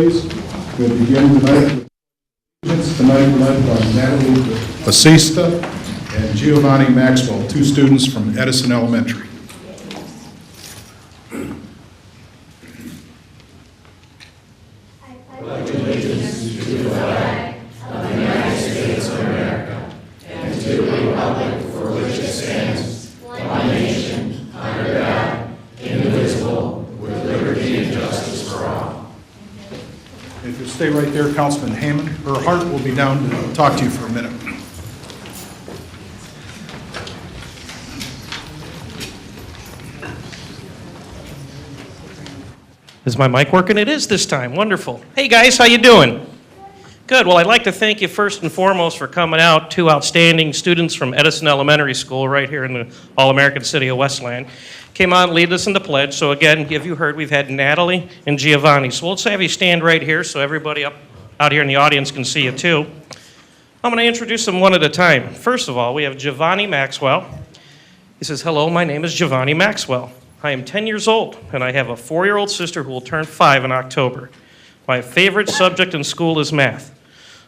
please. We'll begin tonight led by Natalie Basista and Giovanni Maxwell, two students from Edison Elementary. Stay right there, Councilman Heyman. Her heart will be down to talk to you for a minute. Is my mic working? It is this time. Wonderful. Hey guys, how you doing? Good. Well, I'd like to thank you first and foremost for coming out. Two outstanding students from Edison Elementary School right here in the All-American city of Westland came out and lead us in the pledge. So again, if you heard, we've had Natalie and Giovanni. So let's have you stand right here so everybody out here in the audience can see you too. I'm going to introduce them one at a time. First of all, we have Giovanni Maxwell. He says, hello, my name is Giovanni Maxwell. I am 10 years old, and I have a 4-year-old sister who will turn 5 in October. My favorite subject in school is math.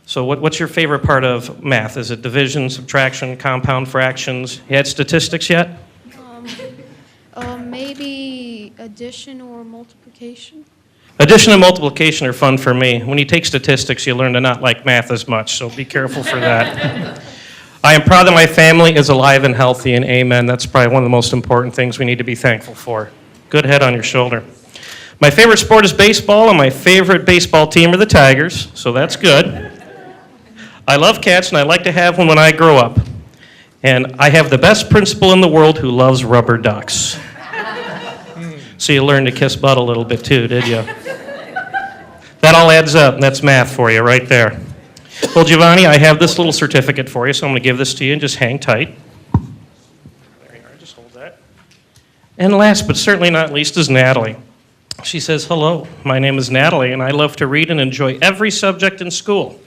So what's your favorite part of math? Is it division, subtraction, compound fractions? You had statistics yet? Maybe addition or multiplication. Addition and multiplication are fun for me. When you take statistics, you learn to not like math as much, so be careful for that. I am proud that my family is alive and healthy, and amen. That's probably one of the most important things we need to be thankful for. Good head on your shoulder. My favorite sport is baseball, and my favorite baseball team are the Tigers, so that's good. I love cats, and I like to have one when I grow up. And I have the best principal in the world who loves rubber ducks. So you learned to kiss butt a little bit too, did you? That all adds up, and that's math for you right there. Well, Giovanni, I have this little certificate for you, so I'm going to give this to you and just hang tight. There you are, just hold that. And last but certainly not least is Natalie. She says, hello, my name is Natalie, and I love to read and enjoy every subject in school.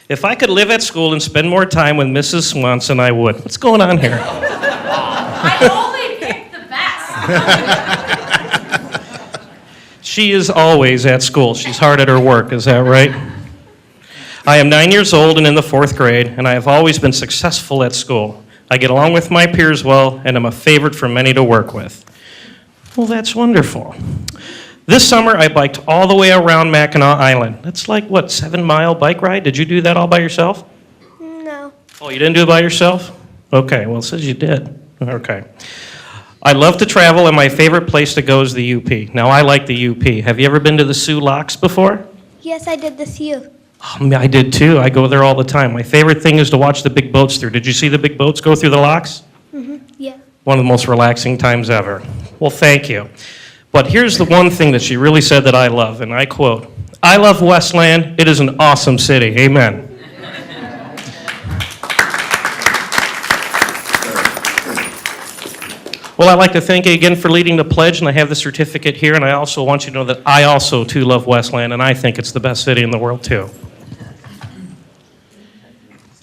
If I could live at school and spend more time with Mrs. Swanson, I would. What's going on here? I only picked the best. She is always at school. She's hard at her work, is that right? I am 9 years old and in the 4th grade, and I have always been successful at school. I get along with my peers well, and I'm a favorite for many to work with. Well, that's wonderful. This summer, I biked all the way around Mackinac Island. That's like, what, 7-mile bike ride? Did you do that all by yourself? No. Oh, you didn't do it by yourself? Okay, well, it says you did. Okay. I love to travel, and my favorite place to go is the UP. Now, I like the UP. Have you ever been to the Sioux Locks before? Yes, I did this you. Oh, I did too. I go there all the time. My favorite thing is to watch the big boats through. Did you see the big boats go through the locks? Yeah. One of the most relaxing times ever. Well, thank you. But here's the one thing that she really said that I love, and I quote, I love Westland. It is an awesome city. Amen. Well, I'd like to thank you again for leading the pledge, and I have the certificate here, and I also want you to know that I also, too, love Westland, and I think it's the best city in the world, too.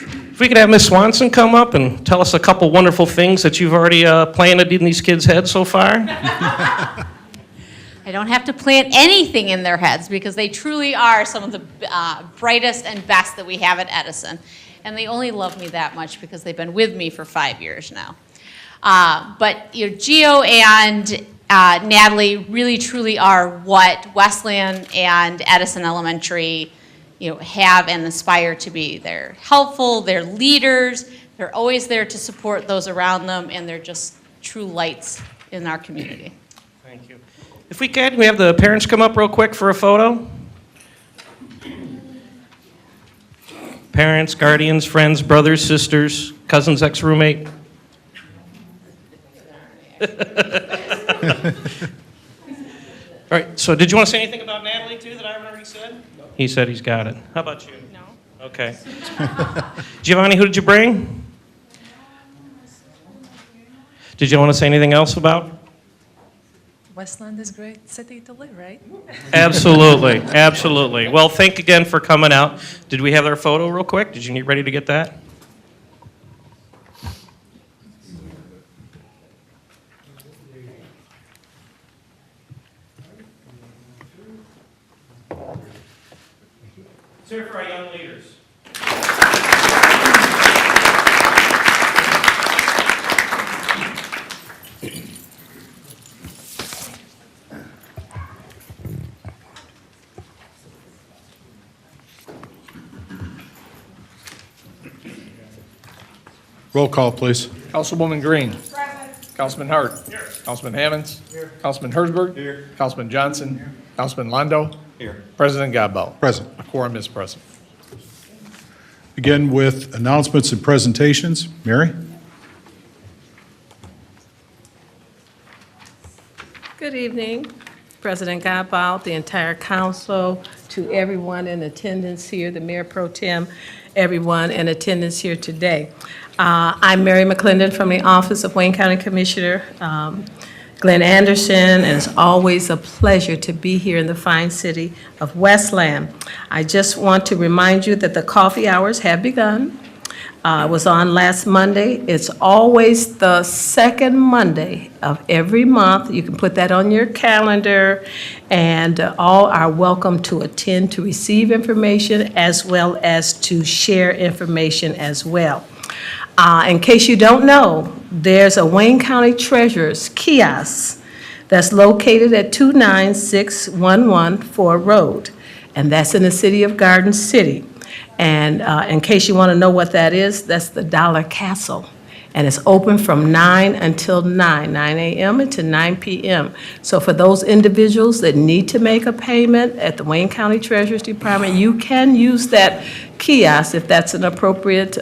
If we could have Miss Swanson come up and tell us a couple wonderful things that you've already planted in these kids' heads so far. I don't have to plant anything in their heads because they truly are some of the brightest and best that we have at Edison. And they only love me that much because they've been with me for 5 years now. But Gio and Natalie really truly are what Westland and Edison Elementary have and aspire to be. They're helpful, they're leaders, they're always there to support those around them, and they're just true lights in our community. Thank you. If we could, we have the parents come up real quick for a photo. Parents, guardians, friends, brothers, sisters, cousins, ex-roommate. All right, so did you want to say anything about Natalie, too, that I haven't already said? No. He said he's got it. How about you? No. Okay. Giovanni, who did you bring? Did you want to say anything else about? Westland is a great city to live, right? Absolutely, absolutely. Well, thank again for coming out. Did we have our photo real quick? Did you need ready to get that? hear it for our young leaders. Roll call, please. Councilwoman Green. Councilman Hart. Councilman Hammonds. Councilman Herzberg. Councilman Johnson. Councilman Londo. President Godbout. Present. A quorum is present. Begin with announcements and presentations. Mary? Good evening, President Godbout, the entire council, to everyone in attendance here, the Mayor Pro Tem, everyone in attendance here today. I'm Mary McClendon from the Office of Wayne County Commissioner Glenn Anderson, and it's always a pleasure to be here in the fine city of Westland. I just want to remind you that the coffee hours have begun. It was on last Monday. It's always the second Monday of every month. You can put that on your calendar, and all are welcome to attend to receive information as well as to share information as well. In case you don't know, there's a Wayne County Treasurer's kiosk that's located at 29611 Ford Road, and that's in the city of Garden City. And in case you want to know what that is, that's the Dollar Castle. And it's open from 9 until 9 a.m. until 9 p.m. So for those individuals that need to make a payment at the Wayne County Treasurer's Department, you can use that kiosk if that's an appropriate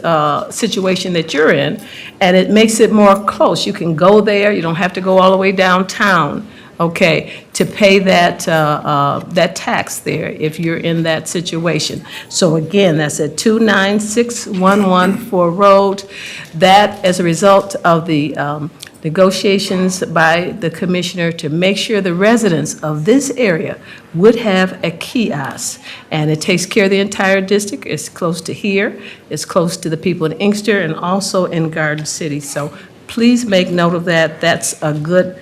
situation that you're in. And it makes it more close. You can go there. You don't have to go all the way downtown, okay, to pay that, that tax there if you're in that situation. So again, that's at 29611 Ford Road. That, as a result of the negotiations by the commissioner to make sure the residents of this area would have a kiosk. And it takes care of the entire district. It's close to here. It's close to the people in Inkster and also in Garden City. So please make note of that. That's a good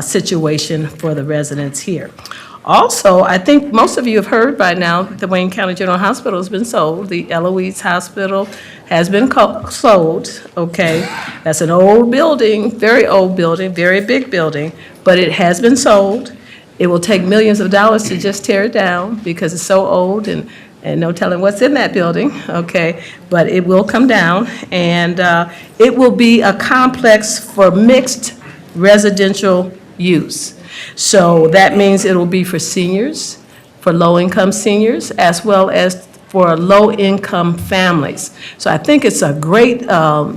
situation for the residents here. Also, I think most of you have heard by now that the Wayne County General Hospital has been sold. The Eloise Hospital has been sold, okay? That's an old building, very big building, but it has been sold. It will take millions of dollars to just tear it down because it's so old and no telling what's in that building, okay? But it will come down, and it will be a complex for mixed residential use. So that means it will be for seniors, for low-income seniors, as well as for low-income families. So I think it's a great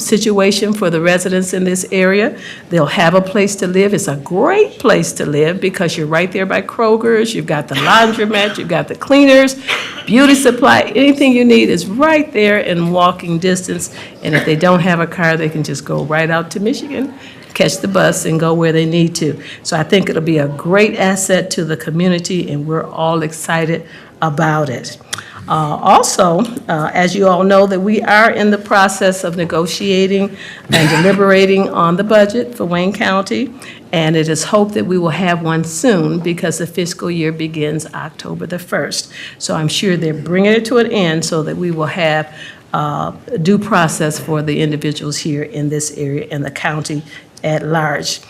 situation for the residents in this area. They'll have a place to live. It's a great place to live because you're right there by Kroger's. You've got the laundromat, you've got the cleaners, beauty supply, anything you need is right there in walking distance. And if they don't have a car, they can just go right out to Michigan, catch the bus, and go where they need to. So I think it'll be a great asset to the community, and we're all excited about it. Also, as you all know, that we are in the process of negotiating and deliberating on the budget for Wayne County, and it is hoped that we will have one soon because the fiscal year begins October the 1st. So I'm sure they're bringing it to an end so that we will have due process for the individuals here in this area and the county at large.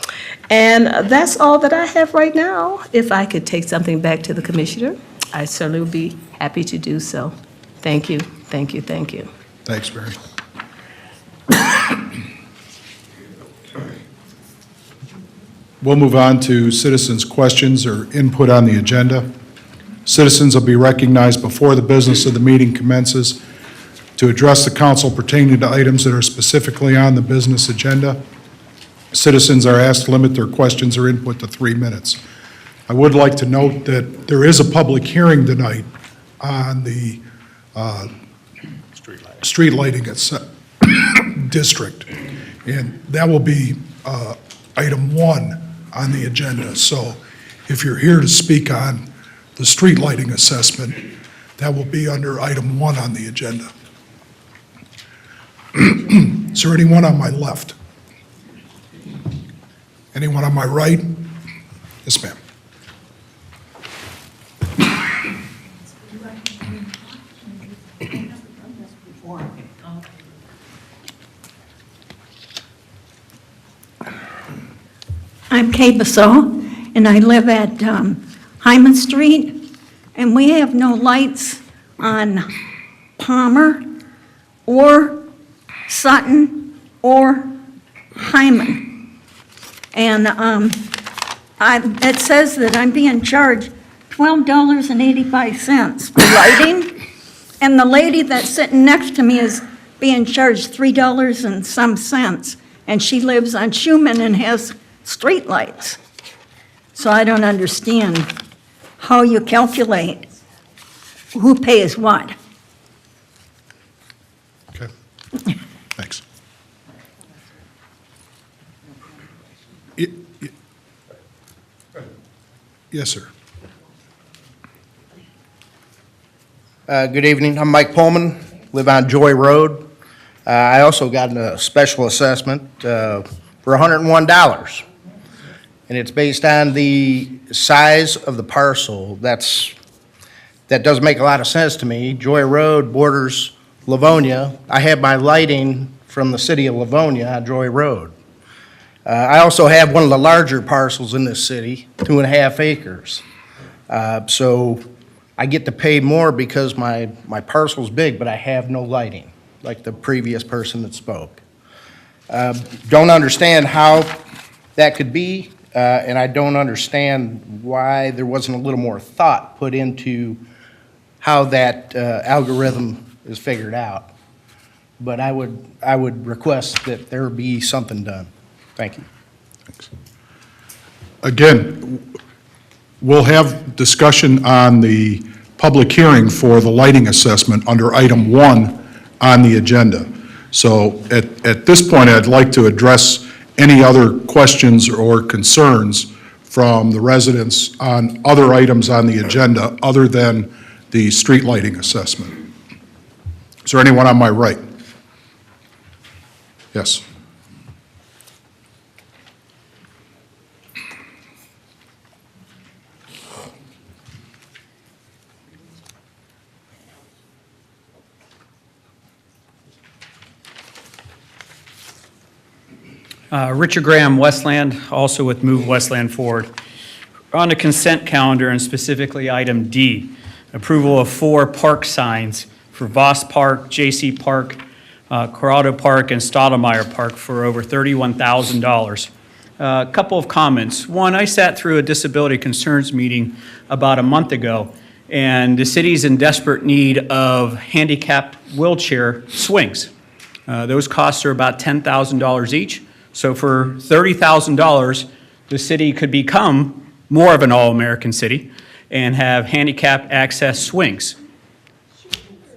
And that's all that I have right now. If I could take something back to the commissioner, I certainly would be happy to do so. Thank you, thank you, thank you. Thanks, Mary. We'll move on to citizens' questions or input on the agenda. Citizens will be recognized before the business of the meeting commences to address the council pertaining to items that are specifically on the business agenda. Citizens are asked to limit their questions or input to 3 minutes. I would like to note that there is a public hearing tonight on the street lighting at Sept district, and that will be item 1 on the agenda. So if you're here to speak on the street lighting assessment, that will be under item 1 on the agenda. Is there anyone on my left? Anyone on my right? Yes, ma'am. for me. I'm Kay Basso, and I live at Hyman Street, and we have no lights on Palmer or Sutton or Hyman. And it says that I'm being charged $12.85 for lighting, and the lady that's sitting next to me is being charged $3 and some cents, and she lives on Schumann and has streetlights. So I don't understand how you calculate who pays what. Okay, thanks. Yes, sir. Good evening. I'm Mike Pullman, live on Joy Road. I also got a special assessment for $101. And it's based on the size of the parcel. That does make a lot of sense to me. Joy Road borders Livonia. I have my lighting from the city of Livonia on Joy Road. I also have one of the larger parcels in this city, 2.5 acres. So I get to pay more because my parcel's big, but I have no lighting, like the previous person that spoke. Don't understand how that could be, and I don't understand why there wasn't a little more thought put into how that algorithm is figured out. But I would request that there be something done. Thank you. Thanks. Again, we'll have discussion on the public hearing for the lighting assessment under item 1 on the agenda. So at this point, I'd like to address any other questions or concerns from the residents on other items on the agenda other than the street lighting assessment. Is there anyone on my right? Yes. Richard Graham, Westland, also with Move Westland Forward. We're on the consent calendar, and specifically item D, approval of 4 park signs for Voss Park, J.C. Park, Corrado Park, and Stottlemyre Park for over $31,000. A couple of comments. One, I sat through a disability concerns meeting about a month ago, and the city's in desperate need of handicapped wheelchair swings. Those costs are about $10,000 each. So for $30,000, the city could become more of an all-American city and have handicap access swings.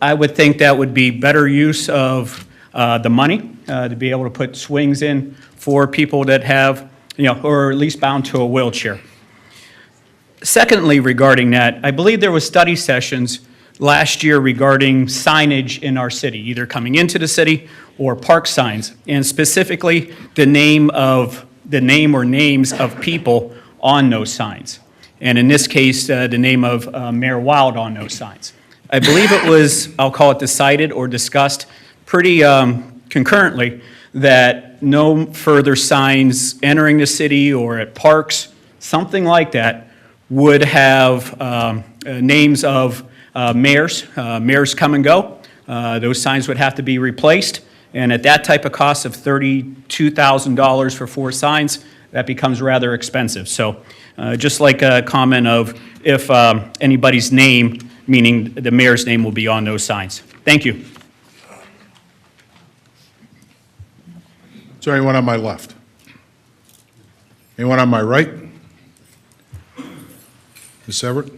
I would think that would be better use of the money to be able to put swings in for people that have, or at least bound to a wheelchair. Secondly, regarding that, I believe there was study sessions last year regarding signage in our city, either coming into the city or park signs, and specifically the name or names of people on those signs. And in this case, the name of Mayor Wild on those signs. I believe it was, I'll call it decided or discussed pretty concurrently that no further signs entering the city or at parks, something like that, would have names of mayors. Mayors come and go. Those signs would have to be replaced. And at that type of cost of $32,000 for 4 signs, that becomes rather expensive. So just like a comment of if anybody's name, meaning the mayor's name, will be on those signs. Thank you. Is there anyone on my left? Anyone on my right? Ms. Everett?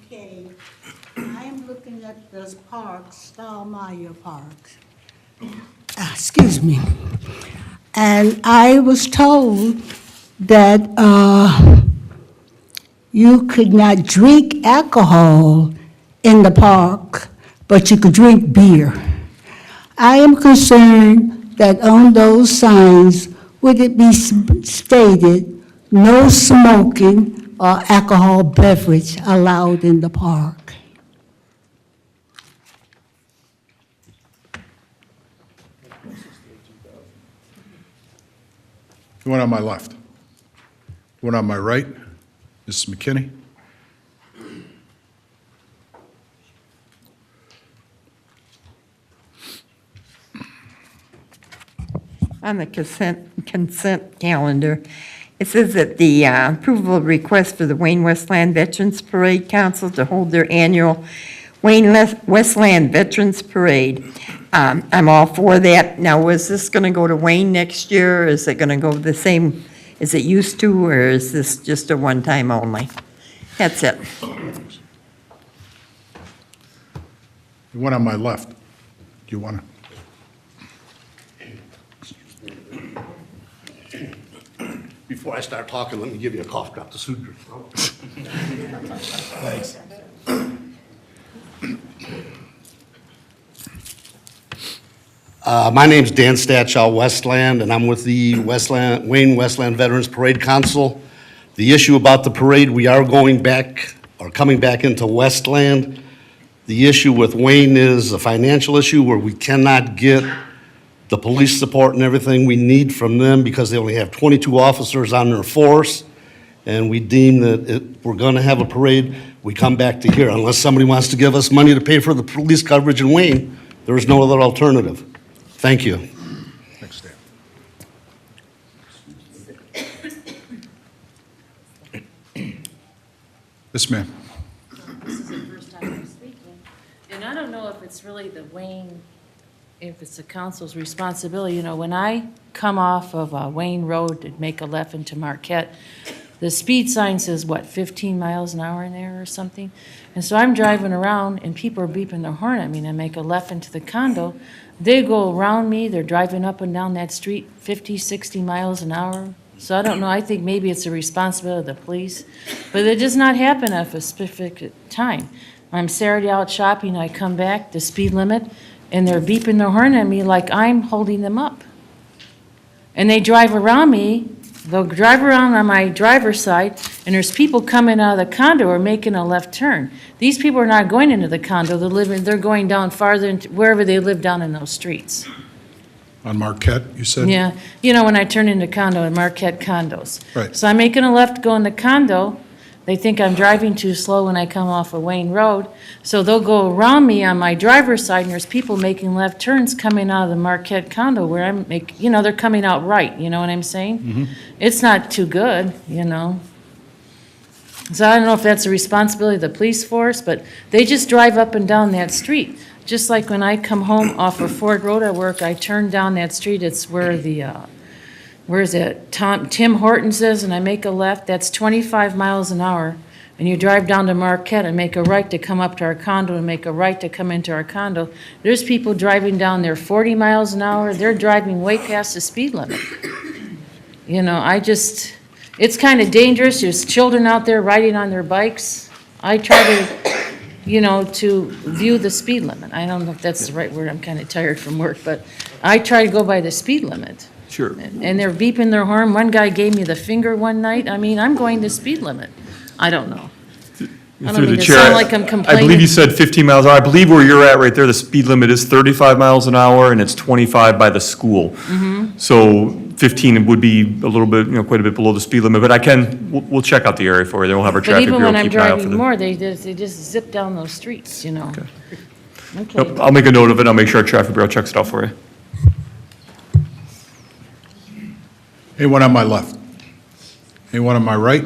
Okay, I am looking at this park, Stottlemyre Park. Excuse me. And I was told that you could not drink alcohol in the park, but you could drink beer. I am concerned that on those signs, would it be stated, no no smoking or alcohol beverage allowed in the park. smoking or alcohol beverage allowed in the park? The one on my left. The one on my right, Mrs. McKinney. On the consent calendar, it says that the approval of request for the Wayne Westland Veterans Parade Council to hold their annual Wayne Westland Veterans Parade. I'm all for that. Now, was this going to go to Wayne next year? Or is it going to go the same as it used to, or is this just a one-time only? That's it. The one on my left. Do you want to? Before I start talking, let me give you a cough drop to soothe your throat. Thanks. My name's Dan Statchell, Westland, and I'm with the Wayne Westland Veterans Parade Council. The issue about the parade, we are going back, or coming back into Westland. The issue with Wayne is a financial issue where we cannot get the police support and everything we need from them because they only have 22 officers on their force. And we deem that if we're going to have a parade, we come back to here. Unless somebody wants to give us money to pay for the police coverage in Wayne, there is no other alternative. Thank you. Thanks, Dan. Yes, ma'am. This is the first time I'm speaking, and I don't know if it's really the Wayne, if it's the council's responsibility. You know, when I come off of Wayne Road and make a left into Marquette, the speed sign says, what, 15 miles an hour in there or something? And so I'm driving around, and people are beeping their horn at me, and I make a left into the condo. They go around me, they're driving up and down that street 50, 60 miles an hour. So I don't know, I think maybe it's a responsibility of the police, but it does not happen at a specific time. I'm Saturday out shopping, I come back, the speed limit, and they're beeping their horn at me like I'm holding them up. And they drive around me, they'll drive around on my driver's side, and there's people coming out of the condo or making a left turn. These people are not going into the condo, they're going down farther into wherever they live down in those streets. On Marquette, you said? Yeah, you know, when I turn into condo in Marquette condos. Right. So I'm making a left going to condo. They think I'm driving too slow when I come off of Wayne Road. So they'll go around me on my driver's side, and there's people making left turns coming out of the Marquette condo where I'm they're coming out right, you know what I'm saying? It's not too good, you know. So I don't know if that's a responsibility of the police force, but they just drive up and down that street. Just like when I come home off of Ford Road at work, I turn down that street, it's where the, where's it, Tim Hortons is, and I make a left, that's 25 miles an hour, and you drive down to Marquette and make a right to come up to our condo and make a right to come into our condo. There's people driving down there 40 miles an hour, they're driving way past the speed limit. You know, it's kind of dangerous, there's children out there riding on their bikes. I try to view the speed limit. I don't know if that's the right word, I'm kind of tired from work, but I try to go by the speed limit. Sure. And they're beeping their horn. One guy gave me the finger one night. I mean, I'm going the speed limit. I don't know. I don't Through mean the to chair, sound like I'm complaining. I believe you said 15 miles an hour. I believe where you're at right there, the speed limit is 35 miles an hour, and it's 25 by the school. Mm-hmm. So 15 would be a little bit, quite a bit below the speed limit, but we'll check out the area for you, then we'll have our But traffic even bureau when I'm keep an eye out for driving them. more, they just zip down those streets, you know. Okay. Okay. Nope, I'll make a note of it, I'll make sure our traffic bureau checks it out for you. Anyone on my left? Anyone on my right?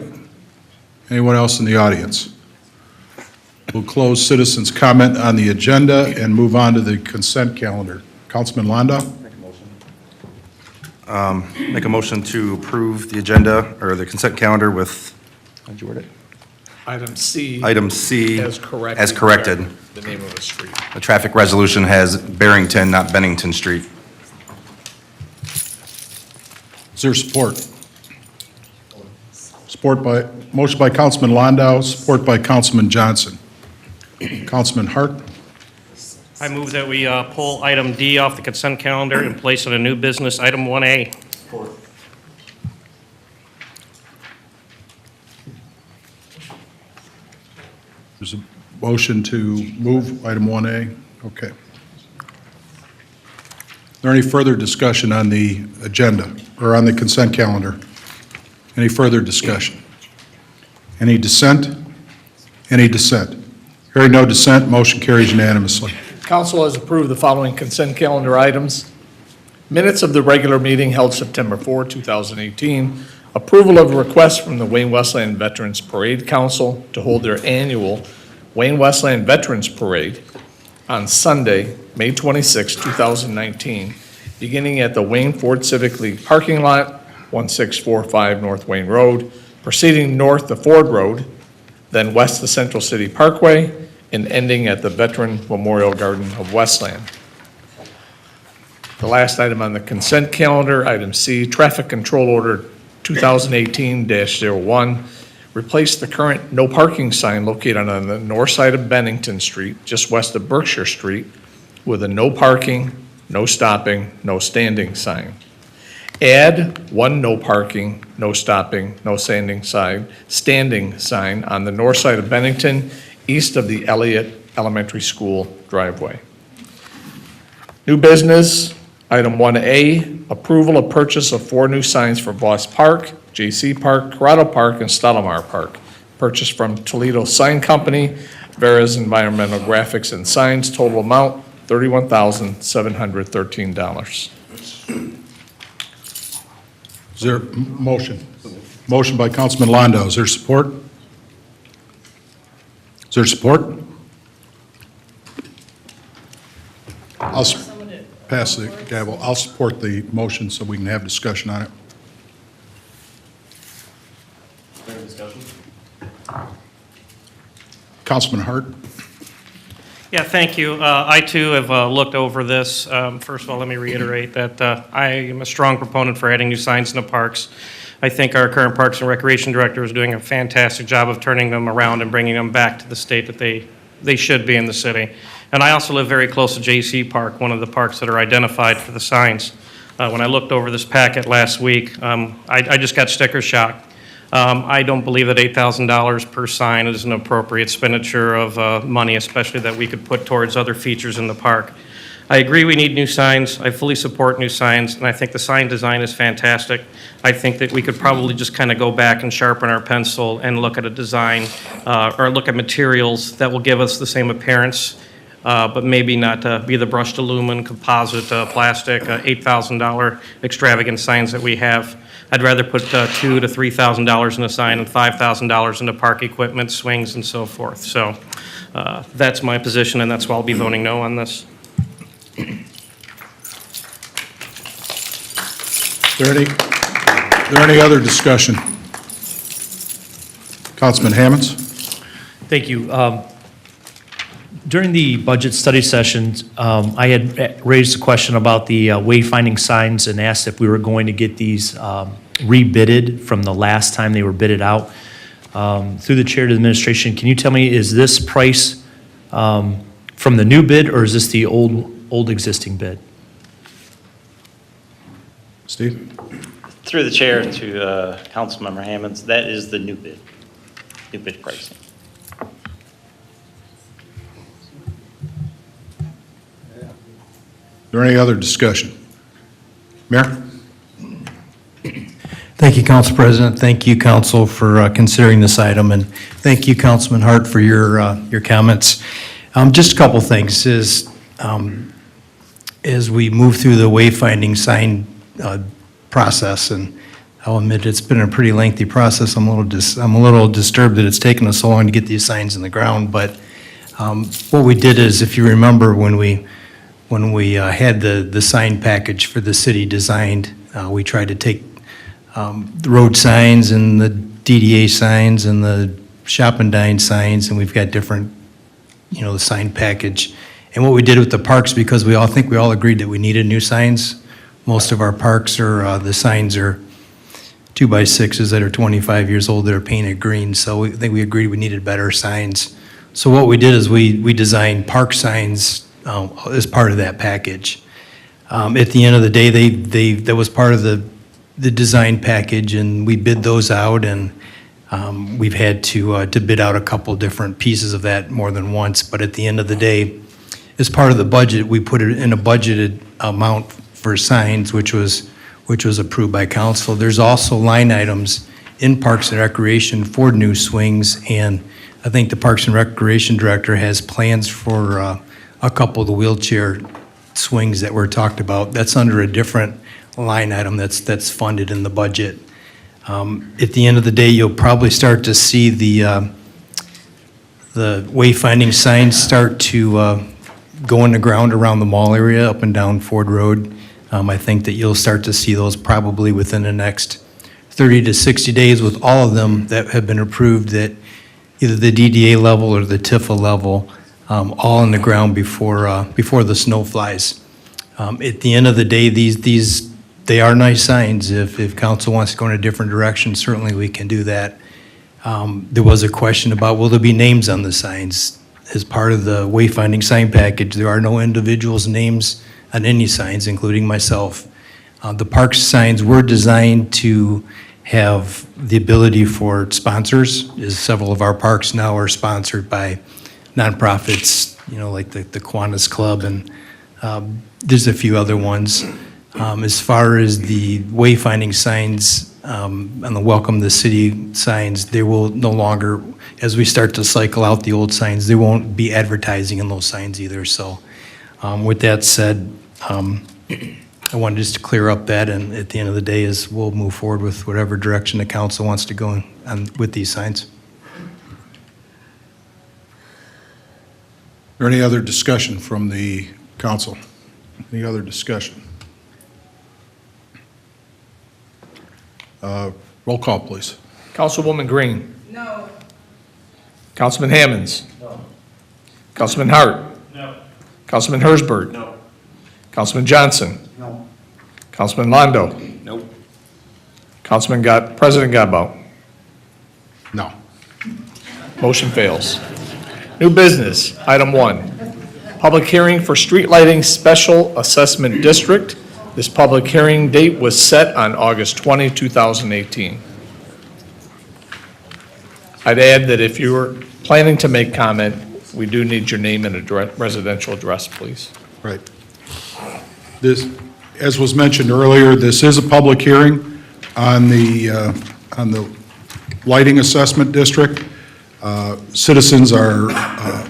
Anyone else in the audience? We'll close citizens' comment on the agenda and move on to the consent calendar. Councilman Landau? Make a motion to approve the agenda, or the consent calendar with, how'd you word it? Item C. Item C. As corrected. As corrected. The name of the street. The traffic resolution has Barrington, not Bennington Street. Is there support? Motion by Councilman Landau, support by Councilman Johnson. Councilman Hart? I move that we pull item D off the consent calendar and place it in new business, item 1A. There's a motion to move item 1A. Okay. there any further discussion on the agenda, or on the consent calendar? Any further discussion? Any dissent? Any dissent? Hearing no dissent, motion carries unanimously. Council has approved the following consent calendar items. Minutes of the regular meeting held September 4, 2018. Approval of a request from the Wayne Westland Veterans Parade Council to hold their annual Wayne Westland Veterans Parade on Sunday, May 26, 2019, beginning at the Wayne Ford Civic League parking lot, 1645 North Wayne Road, proceeding north to Ford Road, then west to Central City Parkway, and ending at the Veteran Memorial Garden of Westland. The last item on the consent calendar, item C, Traffic Control Order 2018-01, replace the current no parking sign located on the north side of Bennington Street, just west of Berkshire Street, with a no parking, no stopping, no standing sign. Add one no parking, no stopping, no standing sign on the north side of Bennington, east of the Elliott Elementary School driveway. New business, item 1A, approval of purchase of 4 new signs for Voss Park, J.C. Park, Corrado Park, and Stottlemyre Park. Purchased from Toledo Sign Company, Vera's Environmental Graphics and Signs, total amount $31,713. Is there a motion? Motion by Councilman Londo. Is there support? Is there support? I'll pass the gavel. I'll support the motion so we can have discussion on it. Councilman Hart. Yeah, thank you. I too have looked over this. First of all, let me reiterate that I am a strong proponent for adding new signs in the parks. I think our current Parks and Recreation Director is doing a fantastic job of turning them around and bringing them back to the state that they should be in the city. And I also live very close to J.C. Park, one of the parks that are identified for the signs. When I looked over this packet last week, I just got sticker shock. I don't believe that $8,000 per sign is an appropriate expenditure of money, especially that we could put towards other features in the park. I agree we need new signs. I fully support new signs, and I think the sign design is fantastic. I think that we could probably just kind of go back and sharpen our pencil and look at a design or look at materials that will give us the same appearance, but maybe not be the brushed aluminum, composite, plastic, $8,000 extravagant signs that we have. I'd rather put $2,000 to $3,000 in a sign and $5,000 into park equipment, swings, and so forth. So that's my position, and that's why I'll be voting no on this. Is there any other discussion? Councilman Hammonds? Thank you. During the budget study sessions, I had raised a question about the wayfinding signs and asked if we were going to get these rebidded from the last time they were bidded out. Through the chair to the administration, can you tell me, is this price from the new bid, or is this the old existing bid? Steve? Through the chair to Councilmember Hammonds, that is the new bid pricing. Is there any other discussion? Mayor? Thank you, Council President. Thank you, Council, for considering this item, and thank you, Councilman Hart, for your comments. Just a couple things is, as we move through the wayfinding sign process, and I'll admit it's been a pretty lengthy process. I'm a little disturbed that it's taken us so long to get these signs in the ground. But what we did is, if you remember, when we had the sign package for the city designed, we tried to take the road signs and the DDA signs and the shop and dine signs, and we've got different, the sign package. And what we did with the parks, because we all agreed that we needed new signs. Most of our parks the signs are 2x6s that are 25 years old that are painted green. So I think we agreed we needed better signs. So what we did is we designed park signs as part of that package. At the end of the day, that was part of the design package, and we bid those out, and we've had to bid out a couple different pieces of that more than once. But at the end of the day, as part of the budget, we put it in a budgeted amount for signs, which was approved by council. There's also line items in Parks and Recreation for new swings, and I think the Parks and Recreation Director has plans for a couple of the wheelchair swings that were talked about. That's under a different line item that's funded in the budget. At the end of the day, you'll probably start to see the wayfinding signs start to go in the ground around the mall area, up and down Ford Road. I think that you'll start to see those probably within the next 30 to 60 days, with all of them that have been approved at either the DDA level or the TIFA level, all in the ground before the snow flies. At the end of the day, they are nice signs. If council wants to go in a different direction, certainly we can do that. There was a question about, will there be names on the signs? As part of the wayfinding sign package, there are no individuals' names on any signs, including myself. The park signs were designed to have the ability for sponsors, as several of our parks now are sponsored by nonprofits, like the Kiwanis Club, and there's a few other ones. As far as the wayfinding signs and the Welcome to the City signs, they will no longer, as we start to cycle out the old signs, there won't be advertising in those signs either. So with that said, I wanted just to clear up that, and at the end of the day is we'll move forward with whatever direction the council wants to go with these signs. Is there any other discussion from the council? Any other discussion? Roll call, please. Councilwoman Green. No. Councilman Hammonds. No. Councilman Hart. No. Councilman Hersberg. No. Councilman Johnson. No. Councilman Londo. Nope. President Godbout. No. Motion fails. New business, item 1. Public hearing for street lighting special assessment district. This public hearing date was set on August 20, 2018. I'd add that if you were planning to make comment, we do need your name and residential address, please. Right. This, as was mentioned earlier, this is a public hearing on the lighting assessment district. Citizens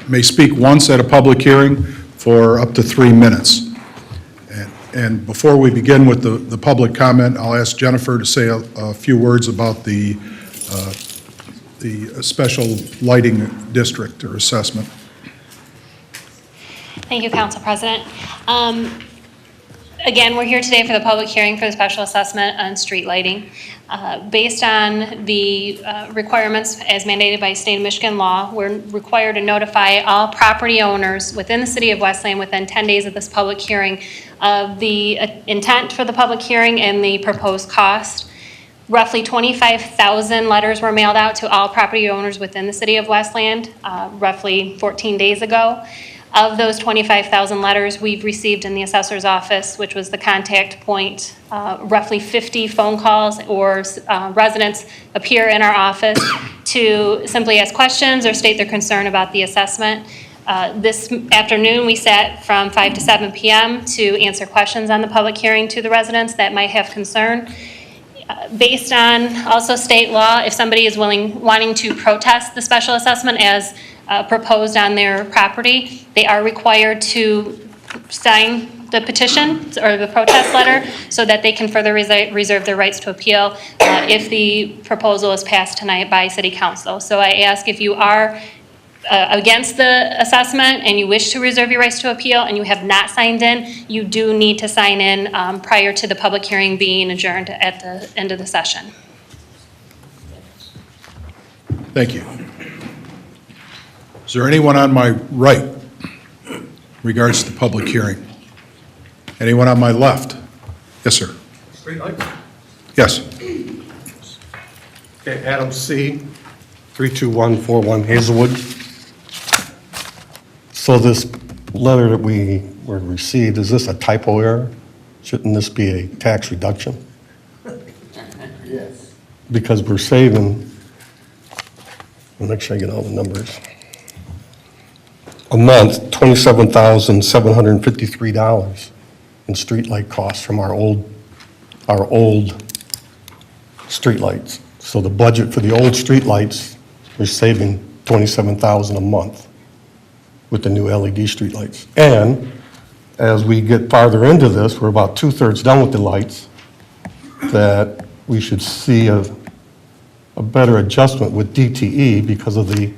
may speak once at a public hearing for up to 3 minutes. And before we begin with the public comment, I'll ask Jennifer to say a few words about the special lighting district or assessment. Thank you, Council President. Again, we're here today for the public hearing for the special assessment on street lighting. Based on the requirements as mandated by state of Michigan law, we're required to notify all property owners within the city of Westland within 10 days of this public hearing of the intent for the public hearing and the proposed cost. Roughly 25,000 letters were mailed out to all property owners within the city of Westland roughly 14 days ago. Of those 25,000 letters we've received in the assessor's office, which was the contact point, roughly 50 phone calls or residents appear in our office to simply ask questions or state their concern about the assessment. This afternoon, we sat from 5 to 7 p.m. to answer questions on the public hearing to the residents that might have concern. Based on also state law, if somebody is wanting to protest the special assessment as proposed on their property, they are required to sign the petition or the protest letter so that they can further reserve their rights to appeal if the proposal is passed tonight by City Council. So I ask, if you are against the assessment and you wish to reserve your rights to appeal and you have not signed in, you do need to sign in prior to the public hearing being adjourned at the end of the session. Thank you. Is there anyone on my right in regards to the public hearing? Anyone on my left? Yes, sir. Street lights? Yes. Okay, Adam C., 32141 Hazelwood. So this letter that we received, is this a typo error? Shouldn't this be a tax reduction? Yes. Because we're saving, I'll make sure I get all the numbers. A month, $27,753. in streetlight costs from our old streetlights. So the budget for the old streetlights, we're saving $27,000 a month with the new LED streetlights. And as we get farther into this, we're about 2/3 done with the lights, that we should see a better adjustment with DTE because of the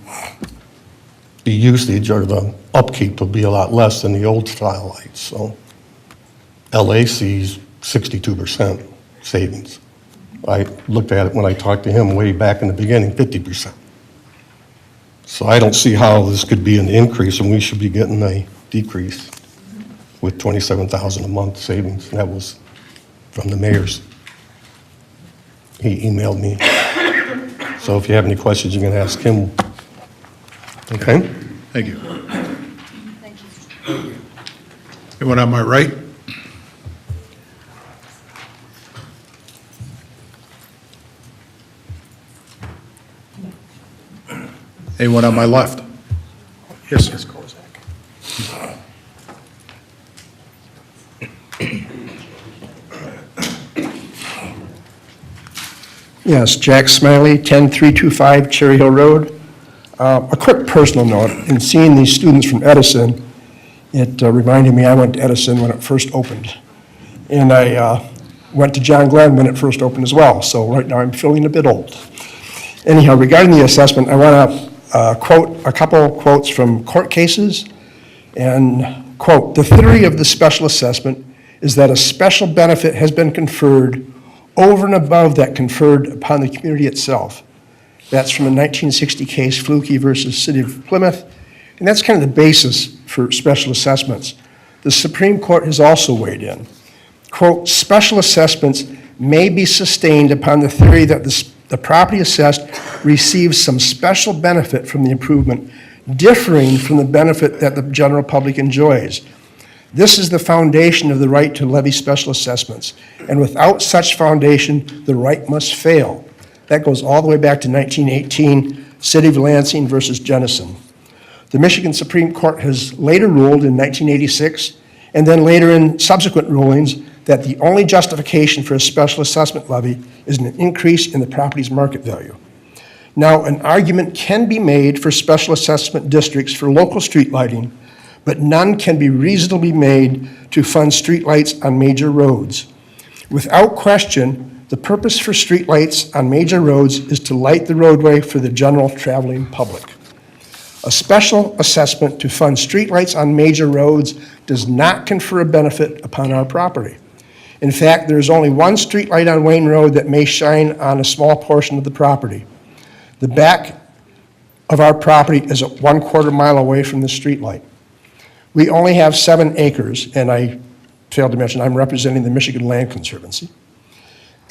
usage or the upkeep will be a lot less than the old style lights. So LA sees 62% savings. I looked at it when I talked to him way back in the beginning, 50%. So I don't see how this could be an increase and we should be getting a decrease with $27,000 a month savings. And that was from the mayor's. He emailed me. So if you have any questions, you can ask him. Okay? Thank you. Anyone on my right? Anyone on my left? Yes, sir. Yes, Jack Smiley, 10325 Cherry Hill Road. A quick personal note, in seeing these students from Edison, it reminded me I went to Edison when it first opened. And I went to John Glenn when it first opened as well, so right now I'm feeling a bit old. Anyhow, regarding the assessment, I want to quote a couple quotes from court cases. And quote, "The theory of the special assessment is that a special benefit has been conferred over and above that conferred upon the community itself." That's from a 1960 case, Fluke versus City of Plymouth, and that's kind of the basis for special assessments. The Supreme Court has also weighed in. Quote, "Special assessments may be sustained upon the theory that the property assessed receives some special benefit from the improvement, differing from the benefit that the general public enjoys. This is the foundation of the right to levy special assessments, and without such foundation, the right must fail." That goes all the way back to 1918, City of Lansing versus Jennison. The Michigan Supreme Court has later ruled in 1986, and then later in subsequent rulings, that the only justification for a special assessment levy is an increase in the property's market value. Now, an argument can be made for special assessment districts for local street lighting, but none can be reasonably made to fund streetlights on major roads. Without question, the purpose for streetlights on major roads is to light the roadway for the general traveling public. A special assessment to fund streetlights on major roads does not confer a benefit upon our property. In fact, there is only one streetlight on Wayne Road that may shine on a small portion of the property. The back of our property is 1/4 mile away from the streetlight. We only have 7 acres, and I failed to mention I'm representing the Michigan Land Conservancy,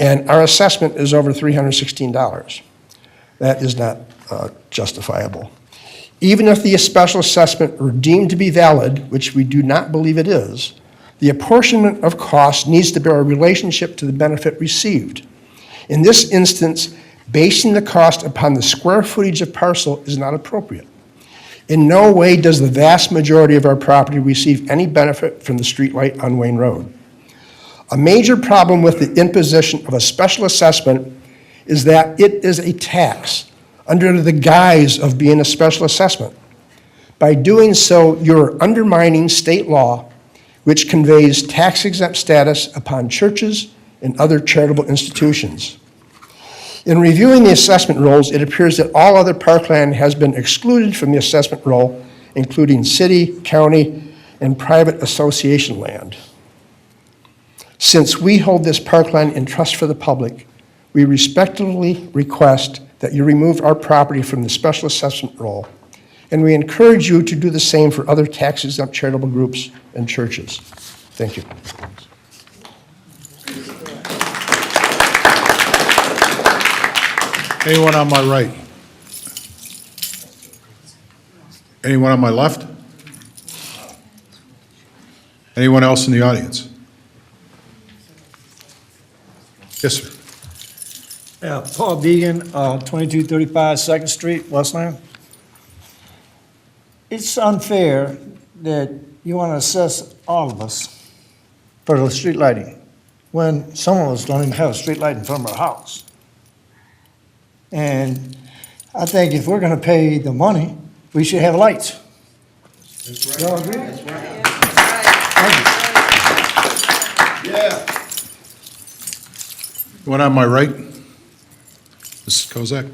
and our assessment is over $316. That is not justifiable. Even if the special assessment were deemed to be valid, which we do not believe it is, the apportionment of costs needs to bear a relationship to the benefit received. In this instance, basing the cost upon the square footage of parcel is not appropriate. In no way does the vast majority of our property receive any benefit from the streetlight on Wayne Road. A major problem with the imposition of a special assessment is that it is a tax under the guise of being a special assessment. By doing so, you're undermining state law, which conveys tax-exempt status upon churches and other charitable institutions. In reviewing the assessment rolls, it appears that all other parkland has been excluded from the assessment roll, including city, county, and private association land. Since we hold this parkland in trust for the public, we respectfully request that you remove our property from the special assessment roll, and we encourage you to do the same for other tax-exempt charitable groups and churches. Thank you. Anyone on my right? Anyone on my left? Anyone else in the audience? Yes, sir. Yeah, Paul Deegan, 2235 Second Street, Westland. It's unfair that you want to assess all of us for the street lighting, when some of us don't even have a street light in front of our house. And I think if we're gonna pay the money, we should have lights. Y'all agree? One on my right. Mrs. Kozak.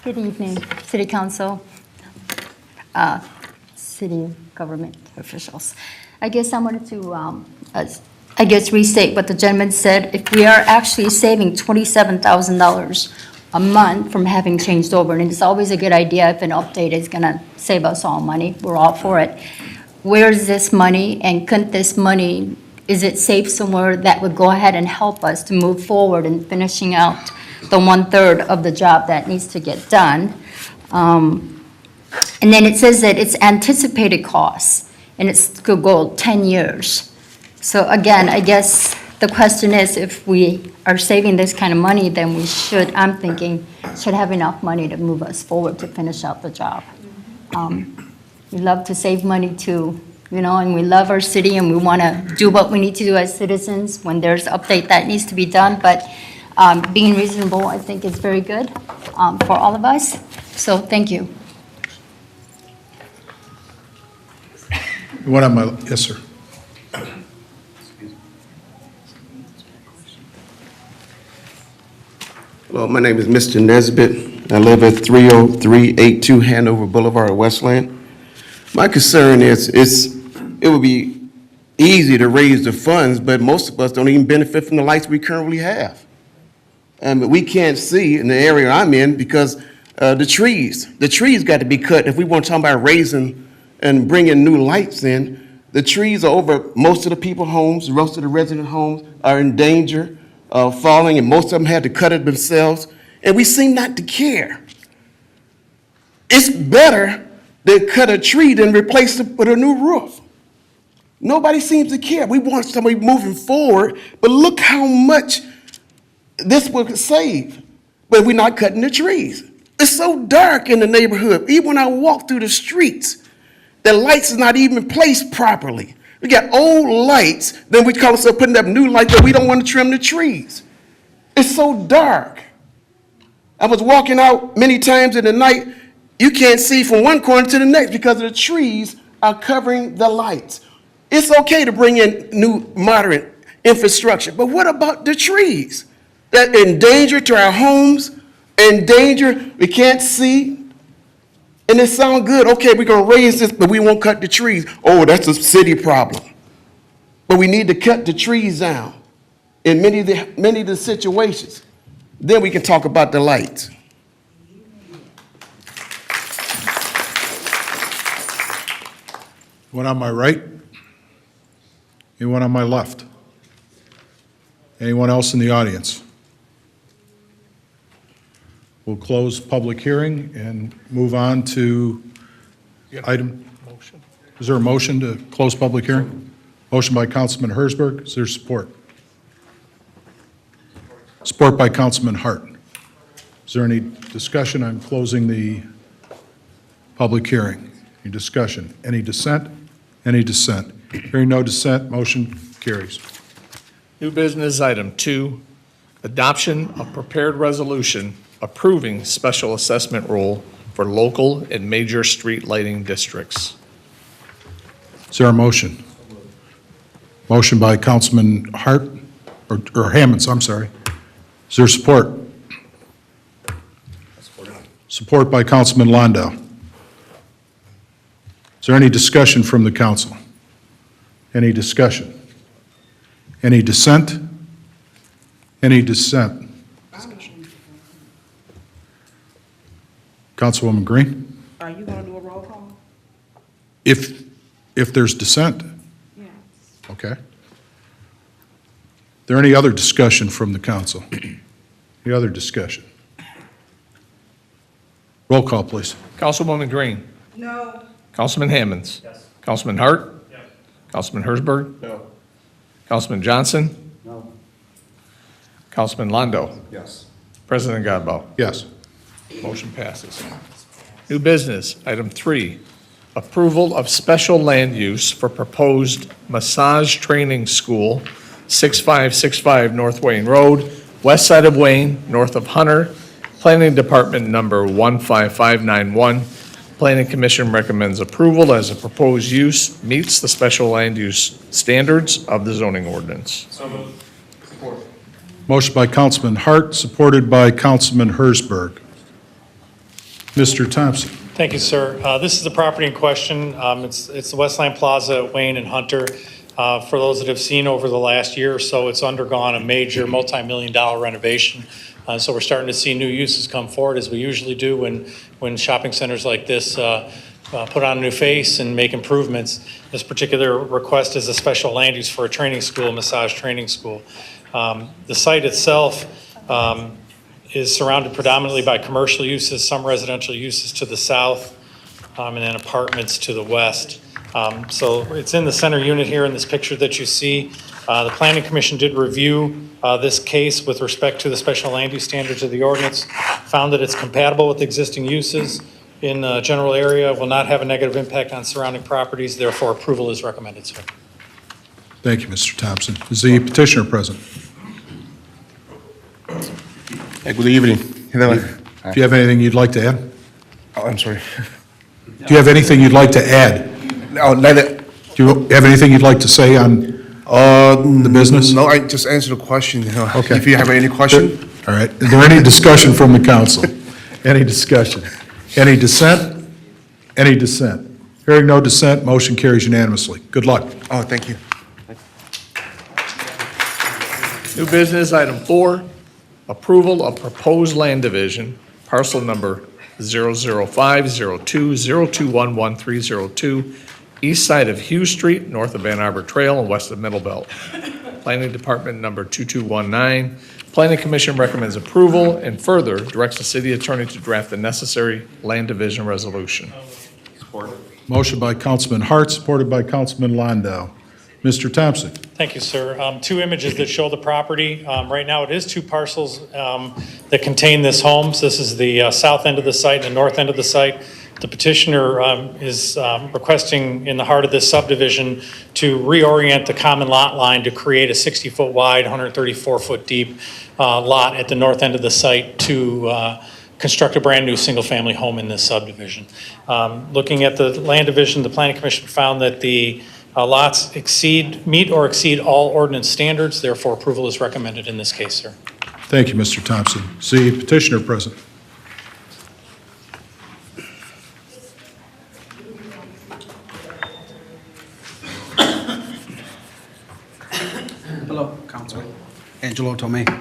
Good evening, City Council, city government officials. I guess I wanted to, restate what the gentleman said. If we are actually saving $27,000 a month from having changed over, and it's always a good idea if an update is gonna save us all money, we're all for it. Where's this money, and couldn't this money, is it safe somewhere that would go ahead and help us to move forward in finishing out the 1/3 of the job that needs to get done? And then it says that it's anticipated costs, and it's could go 10 years. So again, I guess the question is, if we are saving this kind of money, then we should, I'm thinking, should have enough money to move us forward to finish out the job. We love to save money too, and we love our city, and we want to do what we need to do as citizens when there's update that needs to be done, but being reasonable, I think, is very good for all of us. So thank you. One on my, yes, sir. Hello, my name is Mr. Nesbitt. I live at 30382 Hanover Boulevard, Westland. My concern is it would be easy to raise the funds, but most of us don't even benefit from the lights we currently have. We can't see in the area I'm in because the trees got to be cut. If we want to talk about raising and bringing new lights in, the trees are over most of the people's homes, most of the resident homes are in danger of falling, and most of them had to cut it themselves, and we seem not to care. It's better to cut a tree than replace it with a new roof. Nobody seems to care. We want somebody moving forward, but look how much this would save, but we're not cutting the trees. It's so dark in the neighborhood. Even when I walk through the streets, the lights is not even placed properly. We got old lights, then we call ourselves putting up new lights, but we don't want to trim the trees. It's so dark. I was walking out many times in the night. You can't see from one corner to the next because the trees are covering the lights. It's okay to bring in new modern infrastructure, but what about the trees? That endanger to our homes, endanger, we can't see. And it sounds good, okay, we're gonna raise this, but we won't cut the trees. Oh, that's a city problem. But we need to cut the trees down in many of the situations. Then we can talk about the lights. One on my right. Anyone on my left? Anyone else in the audience? We'll close public hearing and move on to item. Is there a motion to close public hearing? Motion by Councilman Hersberg. Is there support? Support by Councilman Hart. Is there any discussion on closing the public hearing? Any discussion? Any dissent? Any dissent? Hearing no dissent, motion carries. New business item 2, adoption of prepared resolution approving special assessment rule for local and major street lighting districts. Is there a motion? Motion by Councilman Hart, or Hammonds, I'm sorry. Is there support? Support by Councilman Landau. Is there any discussion from the council? Any discussion? Any dissent? Any dissent? Councilwoman Green? Are you going to do a roll call? If there's dissent? Yes. Okay. There any other discussion from the council? Any other discussion? Roll call, please. Councilwoman Green. No. Councilman Hammonds. Yes. Councilman Hart. Yes. Councilman Hersberg. No. Councilman Johnson. No. Councilman Londo. Yes. President Godbout. Yes. Motion passes. New business, item 3, approval of special land use for proposed massage training school, 6565 North Wayne Road, west side of Wayne, north of Hunter, Planning Department number 15591. Planning Commission recommends approval as a proposed use meets the special land use standards of the zoning ordinance. Motion by Councilman Hart, supported by Councilman Hersberg. Mr. Thompson. Thank you, sir. This is the property in question. It's the Westland Plaza at Wayne and Hunter. For those that have seen over the last year or so, it's undergone a major multi-million-dollar renovation. So we're starting to see new uses come forward, as we usually do when shopping centers like this put on a new face and make improvements. This particular request is a special land use for a training school, a massage training school. The site itself is surrounded predominantly by commercial uses, some residential uses to the south, and then apartments to the west. So it's in the center unit here in this picture that you see. The Planning Commission did review this case with respect to the special land use standards of the ordinance, found that it's compatible with existing uses in the general area, will not have a negative impact on surrounding properties, therefore approval is recommended, sir. Thank you, Mr. Thompson. Is the petitioner present? Good evening. Do you have anything you'd like to add? Oh, I'm sorry. Do you have anything you'd like to add? No, neither. Do you have anything you'd like to say on the business? No, I just answered the question. Okay. If you have any question? All right. Is there any discussion from the council? Any discussion? Any dissent? Any dissent? Hearing no dissent, motion carries unanimously. Good luck. Oh, thank you. New business, item 4, approval of proposed land division, parcel number 00502021130, east side of Hughes Street, north of Ann Arbor Trail and west of Middlebelt. Planning Department number 2219. Planning Commission recommends approval and further directs the city attorney to draft the necessary land division resolution. Motion by Councilman Hart, supported by Councilman Landau. Mr. Thompson. Thank you, sir. 2 images that show the property. Right now, it is 2 parcels that contain this home. So this is the south end of the site and the north end of the site. The petitioner is requesting in the heart of this subdivision to reorient the common lot line to create a 60-foot wide, 134-foot deep lot at the north end of the site to construct a brand-new single-family home in this subdivision. Looking at the land division, the Planning Commission found that the lots meet or exceed all ordinance standards. Therefore, approval is recommended in this case, sir. Thank you, Mr. Thompson. Is the petitioner present? Hello, Council. Angelo Tomei. Do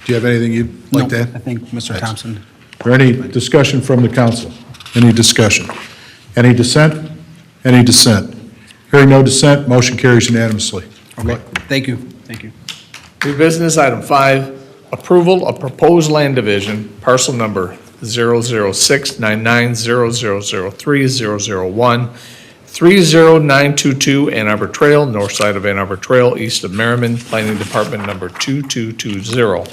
you have anything you'd like to add? I think Mr. Thompson. Is there any discussion from the council? Any discussion? Any dissent? Any dissent? Hearing no dissent, motion carries unanimously. Okay, thank you, thank you. New business, item 5, approval of proposed land division, parcel number 0069900030001, 30922 Ann Arbor Trail, north side of Ann Arbor Trail, east of Merriman, Planning Department number 2220.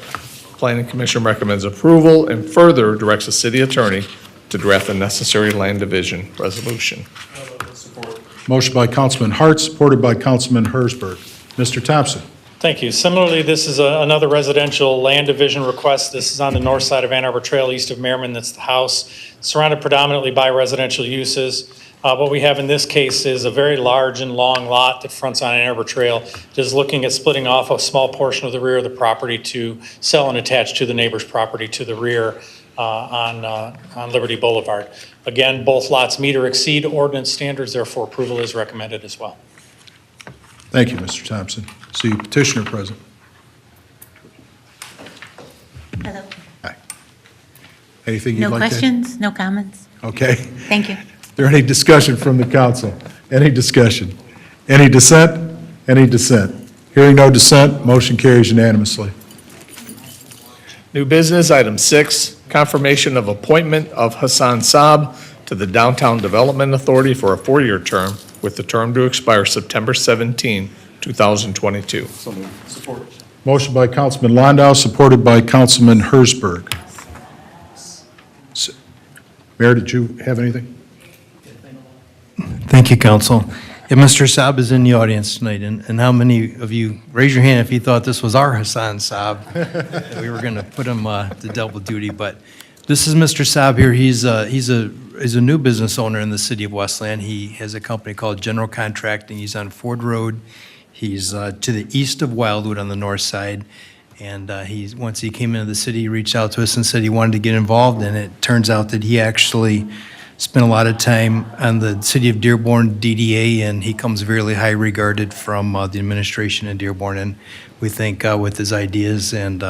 Planning Commission recommends approval and further directs the city attorney to draft the necessary land division resolution. Motion by Councilman Hart, supported by Councilman Hersberg. Mr. Thompson. Thank you. Similarly, this is another residential land division request. This is on the north side of Ann Arbor Trail, east of Merriman. That's the house, surrounded predominantly by residential uses. What we have in this case is a very large and long lot that fronts on Ann Arbor Trail. It is looking at splitting off a small portion of the rear of the property to sell and attach to the neighbor's property to the rear on Liberty Boulevard. Again, both lots meet or exceed ordinance standards, therefore approval is recommended as well. Thank you, Mr. Thompson. Is the petitioner present? Hello. Hi. Anything you'd No like to add? questions, no comments. Okay. Thank you. Is there any discussion from the council? Any discussion? Any dissent? Any dissent? Hearing no dissent, motion carries unanimously. New business, item 6, confirmation of appointment of Hassan Saab to the Downtown Development Authority for a 4-year term, with the term to expire September 17, 2022. Support. Motion by Councilman Landau, supported by Councilman Hersberg. We Mayor, did you have anything? Thank you, Council. Yeah, Mr. Saab is in the audience tonight, and how many of you, raise your hand if you thought this was our Hassan Saab? We were going to put him to double duty, but this is Mr. Saab here. He's a new business owner in the city of Westland. He has a company called General Contracting. He's on Ford Road. He's to the east of Wildwood on the north side. And once he came into the city, he reached out to us and said he wanted to get involved, and it turns out that he actually spent a lot of time on the City of Dearborn DDA, and he comes very high regarded from the administration in Dearborn. And we think with his ideas and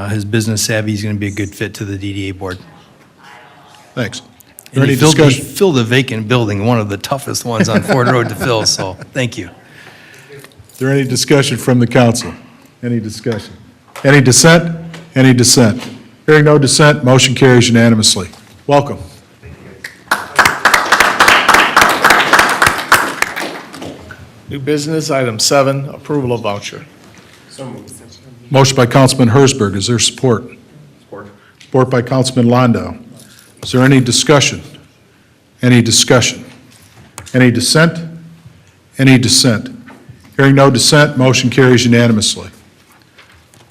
his business savvy, he's going to be a good fit to the DDA board. Thanks. And Any he filled discussion? a vacant building, one of the toughest ones on Ford Road to fill, so thank you. Is there any discussion from the council? Any discussion? Any dissent? Any dissent? Hearing no dissent, motion carries unanimously. Welcome. New business, item 7, approval of voucher. Motion by Councilman Hersberg. Is there support? Support. Support by Councilman Landau. Is there any discussion? Any discussion? Any dissent? Any dissent? Hearing no dissent, motion carries unanimously.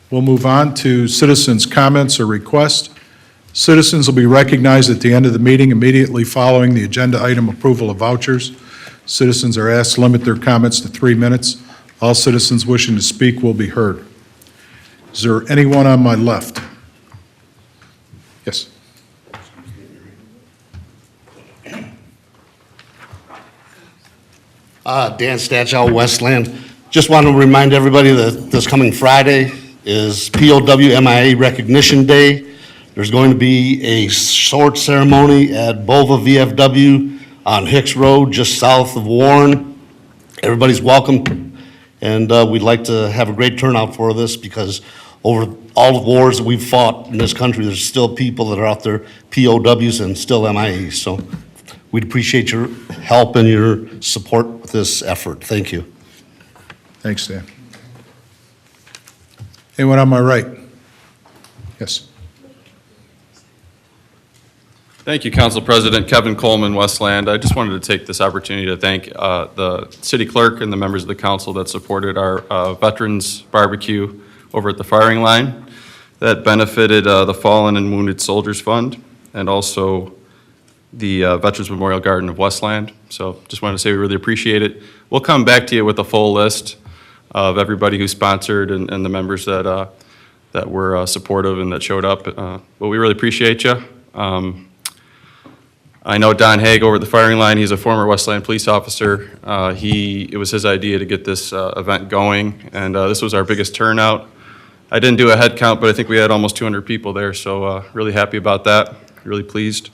We'll move on to citizens' comments or requests. Citizens will be recognized at the end of the meeting immediately following the agenda item approval of vouchers. Citizens are asked to limit their comments to 3 minutes. All citizens wishing to speak will be heard. Is there anyone on my left? Yes. Dan Stachow, Westland. Just want to remind everybody that this coming Friday is POW MIA Recognition Day. There's going to be a sword ceremony at Bova VFW on Hicks Road, just south of Warren. Everybody's welcome, and we'd like to have a great turnout for this because over all the wars that we've fought in this country, there's still people that are out there, POWs and still MIAs. So we'd appreciate your help and your support with this effort. Thank you. Thanks, Dan. Anyone on my right? Yes. Thank you, Council President. Kevin Coleman, Westland. I just wanted to take this opportunity to thank the city clerk and the members of the council that supported our Veterans Barbecue over at the firing line. That benefited the Fallen and Wounded Soldiers Fund and also the Veterans Memorial Garden of Westland. So just wanted to say we really appreciate it. We'll come back to you with a full list of everybody who sponsored and the members that were supportive and that showed up. But we really appreciate you. I know Don Haig over at the firing line. He's a former Westland police officer. It was his idea to get this event going, and this was our biggest turnout. I didn't do a head count, but I think we had almost 200 people there, so really happy about that, really pleased.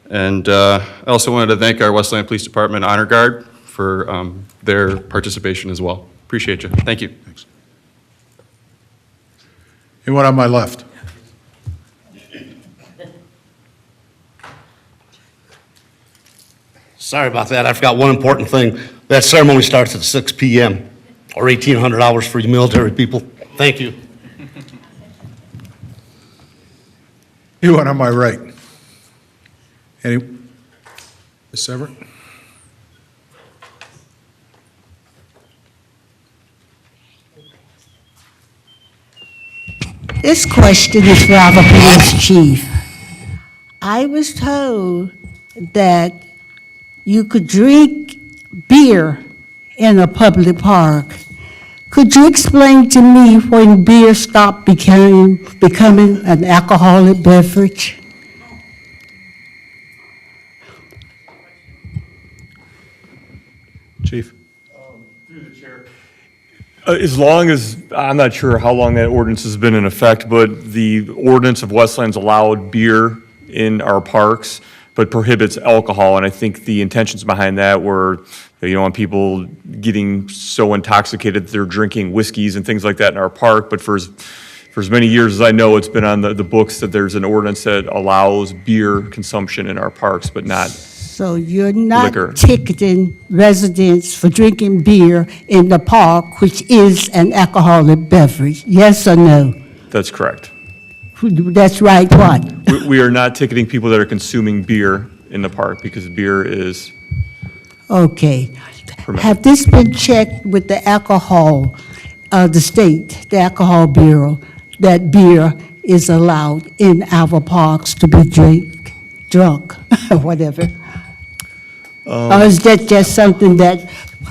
And I also wanted to thank our Westland Police Department Honor Guard for their participation as well. Appreciate you. Thank you. Thanks. Anyone on my left? Sorry about that. I forgot one important thing. That ceremony starts at 6 p.m. or 1,800 hours for you military people. Thank you. Anyone on my right? Ms. Everett? This question is for our police chief. I was told that you could drink beer in a public park. Could you explain to me when beer stopped becoming an alcoholic beverage? Chief? Through the chair. As long as, I'm not sure how long that ordinance has been in effect, but the ordinance of Westland's allowed beer in our parks, but prohibits alcohol. And I think the intentions behind that were, you don't want people getting so intoxicated that they're drinking whiskeys and things like that in our park. But for as many years as I know, it's been on the books that there's an ordinance that allows beer consumption in our parks, but not So you're not liquor. ticketing residents for drinking beer in the park, which is an alcoholic beverage, yes or no? That's correct. That's right, what? We are not ticketing people that are consuming beer in the park because beer is Okay. permitted. Have this been checked with the alcohol, the state, the alcohol bureau, that beer is allowed in our parks to be drunk, or whatever? Or is that just something that,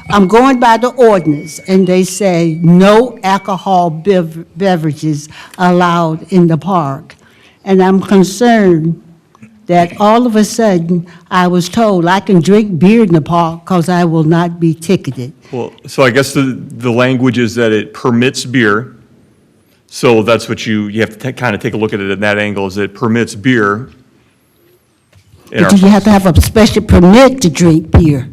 I'm going by the ordinance, and they say no alcohol beverages allowed in the park. And I'm concerned that all of a sudden, I was told I can drink beer in the park because I will not be ticketed. Well, so I guess the language is that it permits beer. So that's what you have to kind of take a look at it at that angle, is it permits beer. in But our do you have to have a special permit to drink beer?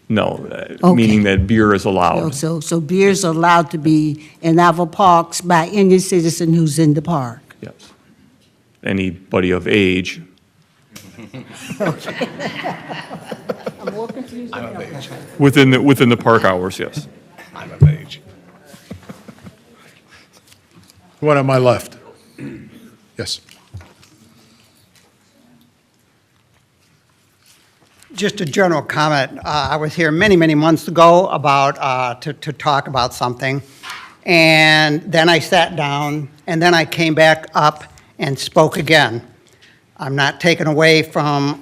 No, Okay. meaning that beer is allowed. So beer's allowed to be in our parks by any citizen who's in the park? Yes. Anybody of age. I'm more confused. Within the park hours, yes. I'm of age. One on my left. Yes. Just a general comment. I was here many, many months ago about, to talk about something, and then I sat down, and then I came back up and spoke again. I'm not taking away from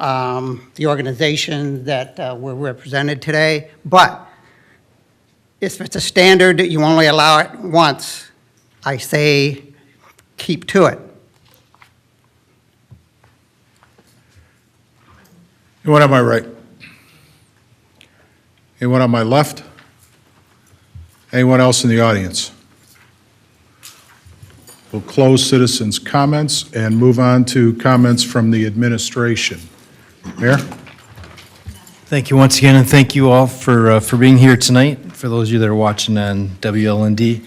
the organizations that were represented today, but if it's a standard that you only allow it once, I say keep to it. Anyone on my right? Anyone on my left? Anyone else in the audience? We'll close citizens' comments and move on to comments from the administration. Mayor? Thank you once again, and thank you all for being here tonight, for those of you that are watching on WLND.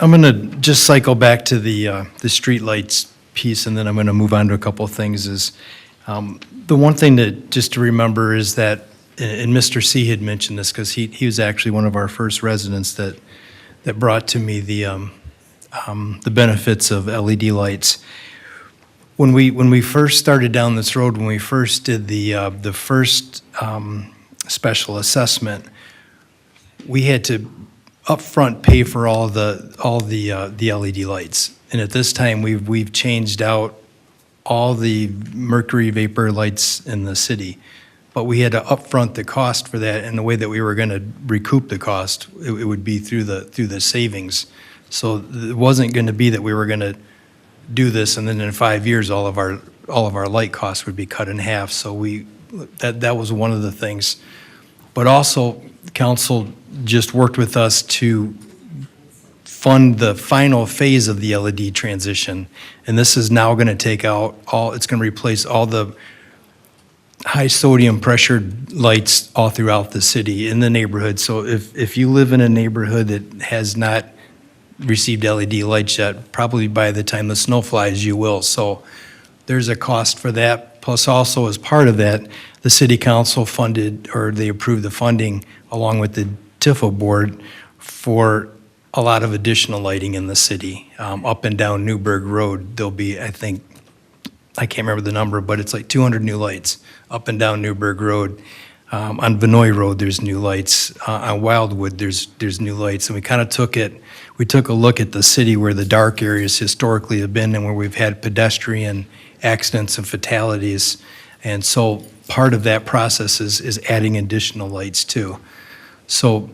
I'm going to just cycle back to the streetlights piece, and then I'm going to move on to a couple of things. The one thing to remember is that, and Mr. C had mentioned this, because he was actually one of our first residents that brought to me the benefits of LED lights. When we first started down this road, when we first did the first special assessment, we had to upfront pay for all the LED lights. And at this time, we've changed out all the mercury vapor lights in the city. But we had to upfront the cost for that, and the way that we were going to recoup the cost, it would be through the savings. So it wasn't going to be that we were going to do this, and then in 5 years, all of our light costs would be cut in half. So that was one of the things. But also, council just worked with us to fund the final phase of the LED transition. And this is now going to take out it's going to replace all the high sodium pressured lights all throughout the city in the neighborhood. So if you live in a neighborhood that has not received LED lights yet, probably by the time the snow flies, you will. So there's a cost for that. Plus also, as part of that, the city council funded, or they approved the funding along with the TIFO board for a lot of additional lighting in the city. Up and down Newburgh Road, there'll be, I think, I can't remember the number, but it's like 200 new lights up and down Newburgh Road. On Vinoy Road, there's new lights. On Wildwood, there's new lights. And we kind of took a look at the city where the dark areas historically have been and where we've had pedestrian accidents and fatalities. And so part of that process is adding additional lights too. So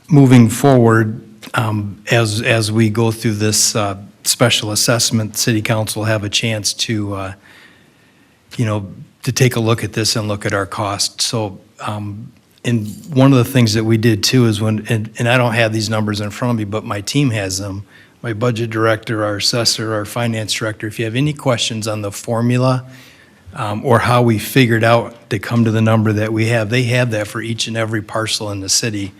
moving forward, as we go through this special assessment, City Council will have a chance to take a look at this and look at our costs. So, and one of the things that we did too is and I don't have these numbers in front of me, but my team has them. My budget director, our assessor, our finance director, if you have any questions on the formula or how we figured out to come to the number that we have, they have that for each and every parcel in the city.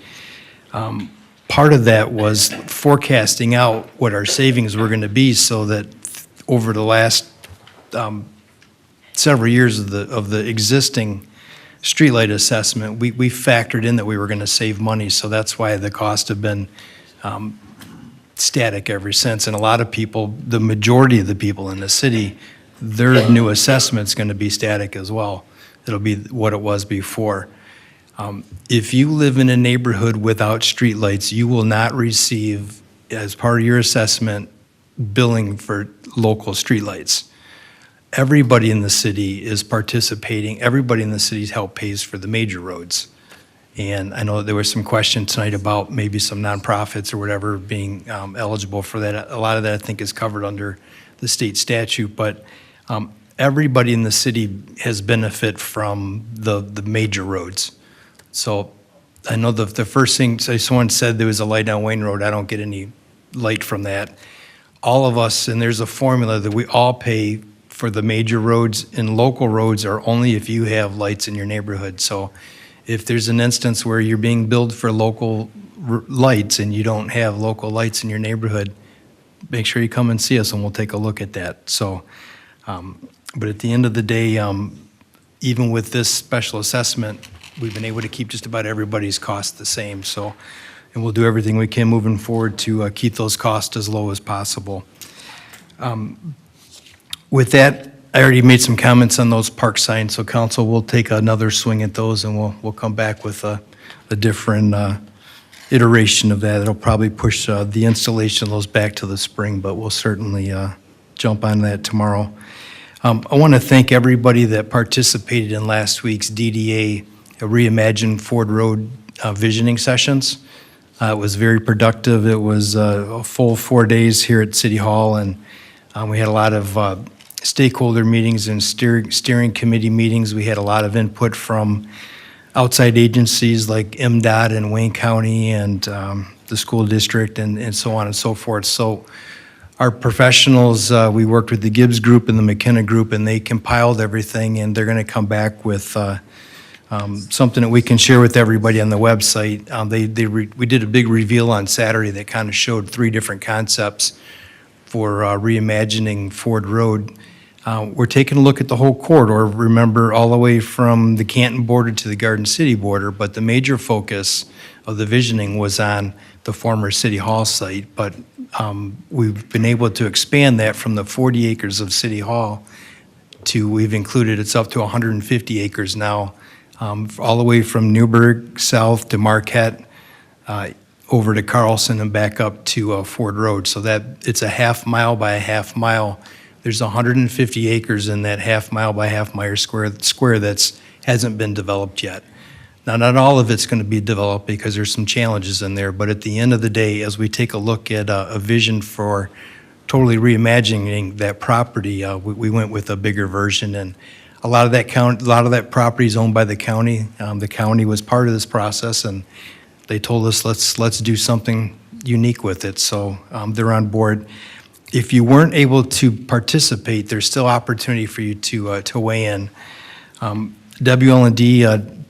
Part of that was forecasting out what our savings were going to be so that over the last several years of the existing streetlight assessment, we factored in that we were going to save money. So that's why the costs have been static ever since. And a lot of people, the majority of the people in the city, their new assessment's going to be static as well. It'll be what it was before. If you live in a neighborhood without streetlights, you will not receive, as part of your assessment, billing for local streetlights. Everybody in the city is participating. Everybody in the city's help pays for the major roads. And I know there was some question tonight about maybe some nonprofits or whatever being eligible for that. A lot of that, I think, is covered under the state statute, but everybody in the city has benefit from the major roads. So I know the first thing, so someone said there was a light on Wayne Road. I don't get any light from that. All of us, and there's a formula that we all pay for the major roads, and local roads are only if you have lights in your neighborhood. So if there's an instance where you're being billed for local lights and you don't have local lights in your neighborhood, make sure you come and see us and we'll take a look at that. So, but at the end of the day, even with this special assessment, we've been able to keep just about everybody's costs the same. So, and we'll do everything we can moving forward to keep those costs as low as possible. With that, I already made some comments on those park signs, so council will take another swing at those, and we'll come back with a different iteration of that. It'll probably push the installation of those back to the spring, but we'll certainly jump on that tomorrow. I want to thank everybody that participated in last week's DDA Reimagine Ford Road visioning sessions. It was very productive. It was a full 4 days here at City Hall, and we had a lot of stakeholder meetings and steering committee meetings. We had a lot of input from outside agencies like MDOT and Wayne County and the school district and so on and so forth. So our professionals, we worked with the Gibbs Group and the McKenna Group, and they compiled everything, and they're going to come back with something that we can share with everybody on the website. We did a big reveal on Saturday that kind of showed 3 different concepts for reimagining Ford Road. We're taking a look at the whole corridor, remember, all the way from the Canton border to the Garden City border, but the major focus of the visioning was on the former City Hall site. But we've been able to expand that from the 40 acres of City Hall to, we've included, it's up to 150 acres now, all the way from Newburgh south to Marquette, over to Carlson and back up to Ford Road. So that it's a half mile by a half mile. There's 150 acres in that half mile by half mile square that's hasn't been developed yet. Now, not all of it's going to be developed because there's some challenges in there, but at the end of the day, as we take a look at a vision for totally reimagining that property, we went with a bigger version, and a lot of that property is owned by the county. The county was part of this process, and they told us let's do something unique with it. So they're on board. If you weren't able to participate, there's still opportunity for you to weigh in. WLND,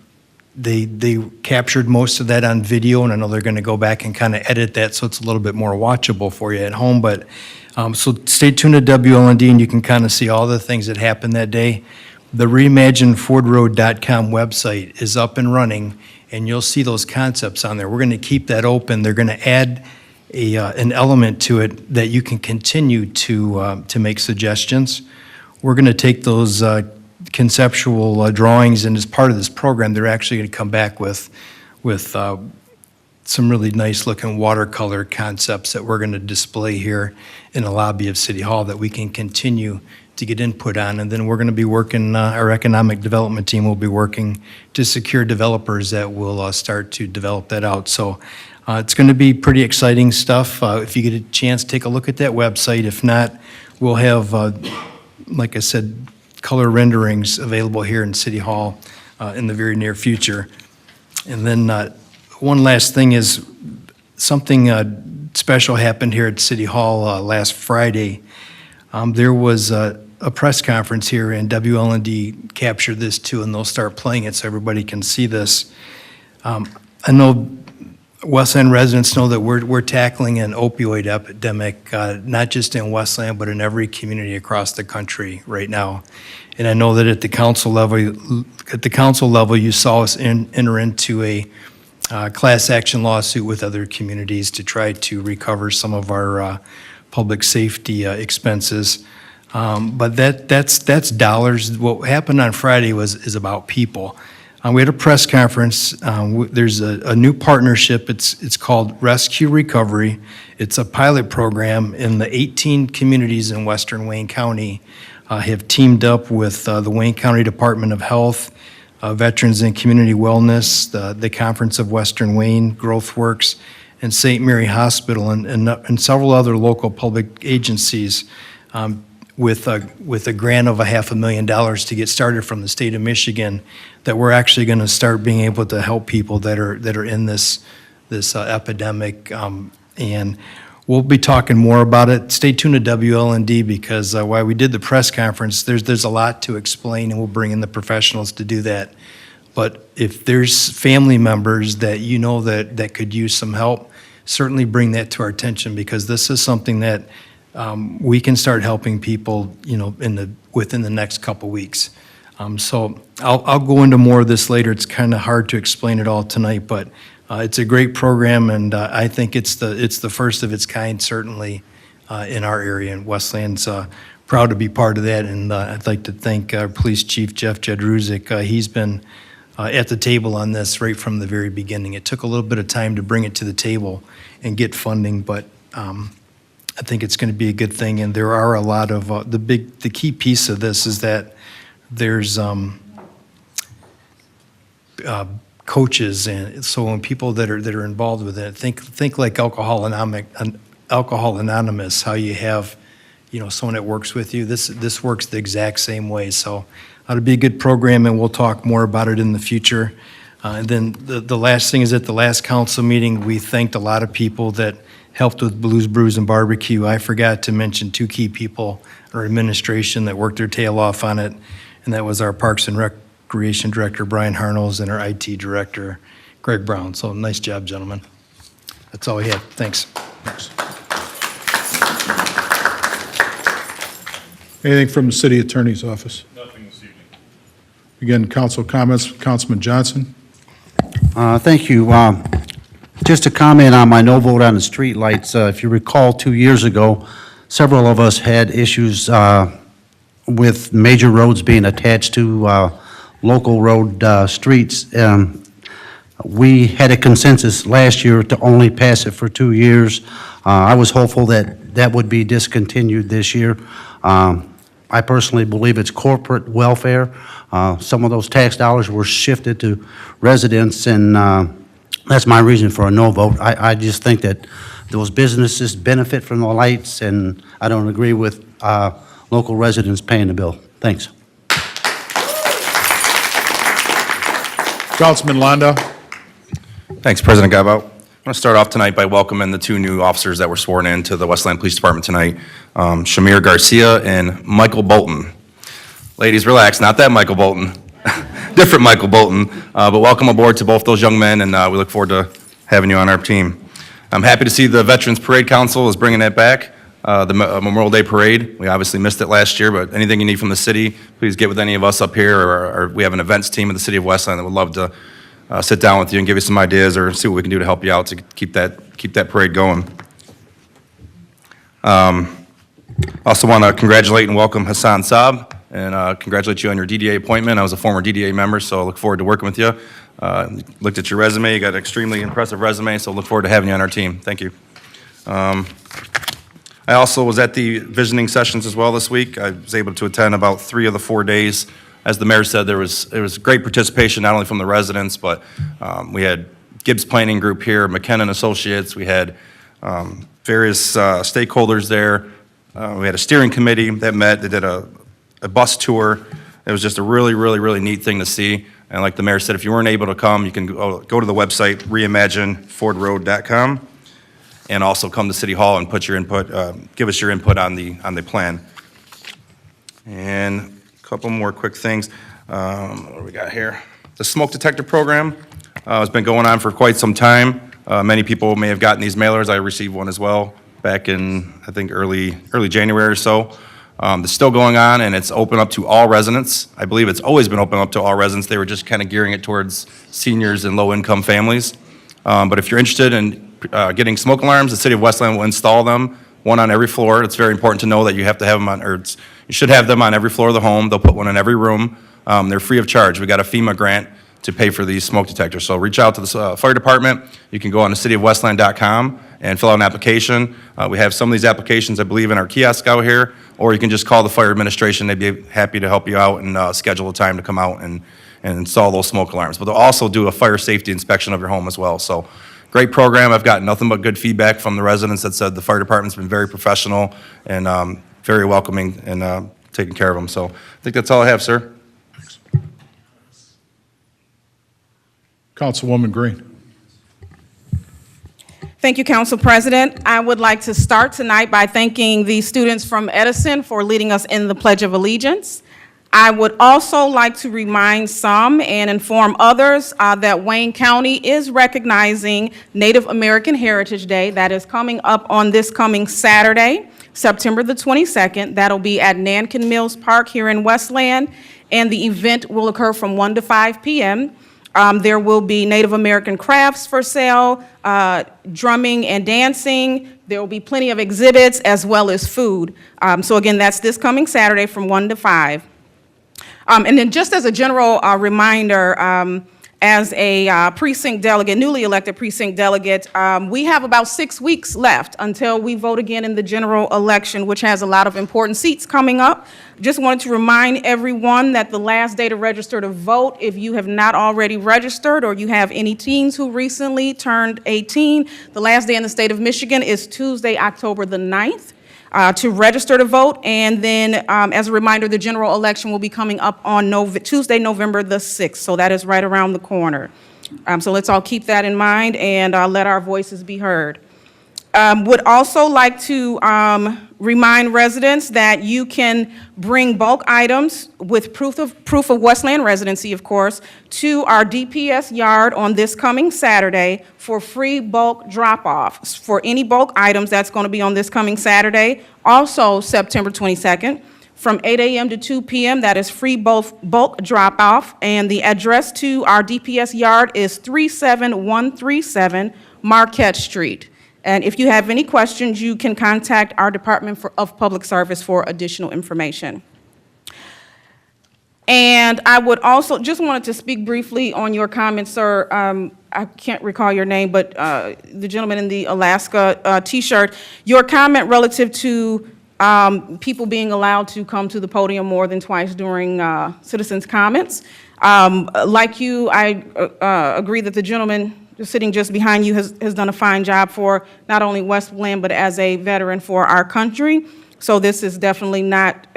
they captured most of that on video, and I know they're going to go back and kind of edit that so it's a little bit more watchable for you at home. But so stay tuned to WLND, and you can kind of see all the things that happened that day. The reimaginefordroad.com website is up and running, and you'll see those concepts on there. We're going to keep that open. They're going to add an element to it that you can continue to make suggestions. We're going to take those conceptual drawings, and as part of this program, they're actually going to come back with some really nice looking watercolor concepts that we're going to display here in the lobby of City Hall that we can continue to get input on. And then we're going to be working, our economic development team will be working to secure developers that will start to develop that out. So it's going to be pretty exciting stuff. If you get a chance, take a look at that website. If not, we'll have, like I said, color renderings available here in City Hall in the very near future. And then one last thing is something special happened here at City Hall last Friday. There was a press conference here, and WLND captured this too, and they'll start playing it so everybody can see this. I know Westland residents know that we're tackling an opioid epidemic, not just in Westland, but in every community across the country right now. And I know that at the council level, you saw us enter into a class action lawsuit with other communities to try to recover some of our public safety expenses. But that's dollars. What happened on Friday is about people. We had a press conference. There's a new partnership. It's called Rescue Recovery. It's a pilot program, and the 18 communities in western Wayne County have teamed up with the Wayne County Department of Health, Veterans and Community Wellness, the Conference of Western Wayne, GrowthWorks, and St. Mary Hospital, and several other local public agencies, with a grant of $500,000 to get started from the state of Michigan, that we're actually going to start being able to help people that are in this epidemic. And we'll be talking more about it. Stay tuned to WLND, because while we did the press conference, there's a lot to explain, and we'll bring in the professionals to do that. But if there's family members that you know that could use some help, certainly bring that to our attention, because this is something that we can start helping people, within the next couple weeks. So I'll go into more of this later. It's kind of hard to explain it all tonight, but it's a great program, and I think it's the first of its kind, certainly in our area. And Westland's proud to be part of that. And I'd like to thank our Police Chief Jeff Jedruzik. He's been at the table on this right from the very beginning. It took a little bit of time to bring it to the table and get funding, but I think it's going to be a good thing. And there are a lot of the key piece of this is that there's coaches, and so when people that are involved with it, think like Alcohol Anonymous, how you have someone that works with you. This works the exact same way. So it'll be a good program, and we'll talk more about it in the future. And then the last thing is, at the last council meeting, we thanked a lot of people that helped with Blues Brews and Barbecue. I forgot to mention two key people, our administration, that worked their tail off on it, and that was our Parks and Recreation Director, Brian Harnels, and our IT Director, Greg Brown. So nice job, gentlemen. That's all we have. Thanks. Anything from the city attorney's office? Nothing this evening. Again, council comments. Councilman Johnson? Thank you. Just to comment on my no vote on the streetlights, if you recall 2 years ago, several of us had issues with major roads being attached to local road streets. We had a consensus last year to only pass it for 2 years. I was hopeful that would be discontinued this year. I personally believe it's corporate welfare. Some of those tax dollars were shifted to residents, and that's my reason for a no vote. I just think that those businesses benefit from the lights, and I don't agree with local residents paying the bill. Thanks. Councilman Londa? Thanks, President Gabao. I want to start off tonight by welcoming the two new officers that were sworn in to the Westland Police Department tonight, Shamir Garcia and Michael Bolton. Ladies, relax, not that Michael Bolton, different Michael Bolton, but welcome aboard to both those young men, and we look forward to having you on our team. I'm happy to see the Veterans Parade Council is bringing that back, the Memorial Day Parade. We obviously missed it last year, but anything you need from the city, please get with any of us up here, or we have an events team of the city of Westland that would love to sit down with you and give you some ideas or see what we can do to help you out to keep that parade going. Also want to congratulate and welcome Hassan Saab and congratulate you on your DDA appointment. I was a former DDA member, so I look forward to working with you. Looked at your resume, you got an extremely impressive resume, so look forward to having you on our team. Thank you. I also was at the visioning sessions as well this week. I was able to attend about 3 of the 4 days. As the mayor said, there was great participation, not only from the residents, but we had Gibbs Planning Group here, McKenna Associates, we had various stakeholders there. We had a steering committee that met, they did a bus tour. It was just a really, really, really neat thing to see. And like the mayor said, if you weren't able to come, you can go to the website, reimaginefordroad.com, and also come to City Hall and put your input, give us your input on the plan. And a couple more quick things. What do we got here? The smoke detector program has been going on for quite some time. Many people may have gotten these mailers. I received one as well back in, I think, early January or so. It's still going on, and it's open up to all residents. I believe it's always been open up to all residents. They were just kind of gearing it towards seniors and low-income families. But if you're interested in getting smoke alarms, the city of Westland will install them, one on every floor. It's very important to know that you have to have them on, you should have them on every floor of the home. They'll put one in every room. They're free of charge. We got a FEMA grant to pay for these smoke detectors. So reach out to the fire department. You can go on to cityofwestland.com and fill out an application. We have some of these applications, I believe, in our kiosk out here, or you can just call the fire administration. They'd be happy to help you out and schedule a time to come out and install those smoke alarms. But they'll also do a fire safety inspection of your home as well. So great program. I've gotten nothing but good feedback from the residents that said the fire department's been very professional and very welcoming and taking care of them. So I think that's all I have, sir. Councilwoman Green. Thank you, Council President. I would like to start tonight by thanking the students from Edison for leading us in the Pledge of Allegiance. I would also like to remind some and inform others that Wayne County is recognizing Native American Heritage Day. That is coming up on this coming Saturday, September the 22nd. That'll be at Nankin Mills Park here in Westland, and the event will occur from 1 to 5 p.m. There will be Native American crafts for sale, drumming and dancing. There will be plenty of exhibits as well as food. So again, that's this coming Saturday from 1 to 5. And then just as a general reminder, as a precinct delegate, newly elected precinct delegate, we have about 6 weeks left until we vote again in the general election, which has a lot of important seats coming up. Just wanted to remind everyone that the last day to register to vote, if you have not already registered or you have any teens who recently turned 18, the last day in the state of Michigan is Tuesday, October the 9th. To register to vote, and then as a reminder, the general election will be coming up on Tuesday, November the 6th, so that is right around the corner. So let's all keep that in mind and let our voices be heard. Would also like to remind residents that you can bring bulk items with proof of Westland residency, of course, to our DPS yard on this coming Saturday for free bulk drop-off. For any bulk items, that's going to be on this coming Saturday, also September 22nd, from 8 a.m. to 2 p.m. That is free bulk drop-off, and the address to our DPS yard is 37137 Marquette Street. And if you have any questions, you can contact our Department of Public Service for additional information. And I would also just wanted to speak briefly on your comments, sir. I can't recall your name, but the gentleman in the Alaska T-shirt, your comment relative to people being allowed to come to the podium more than twice during citizens' comments. Like you, I agree that the gentleman sitting just behind you has done a fine job for not only Westland, but as a veteran for our country. So this is definitely not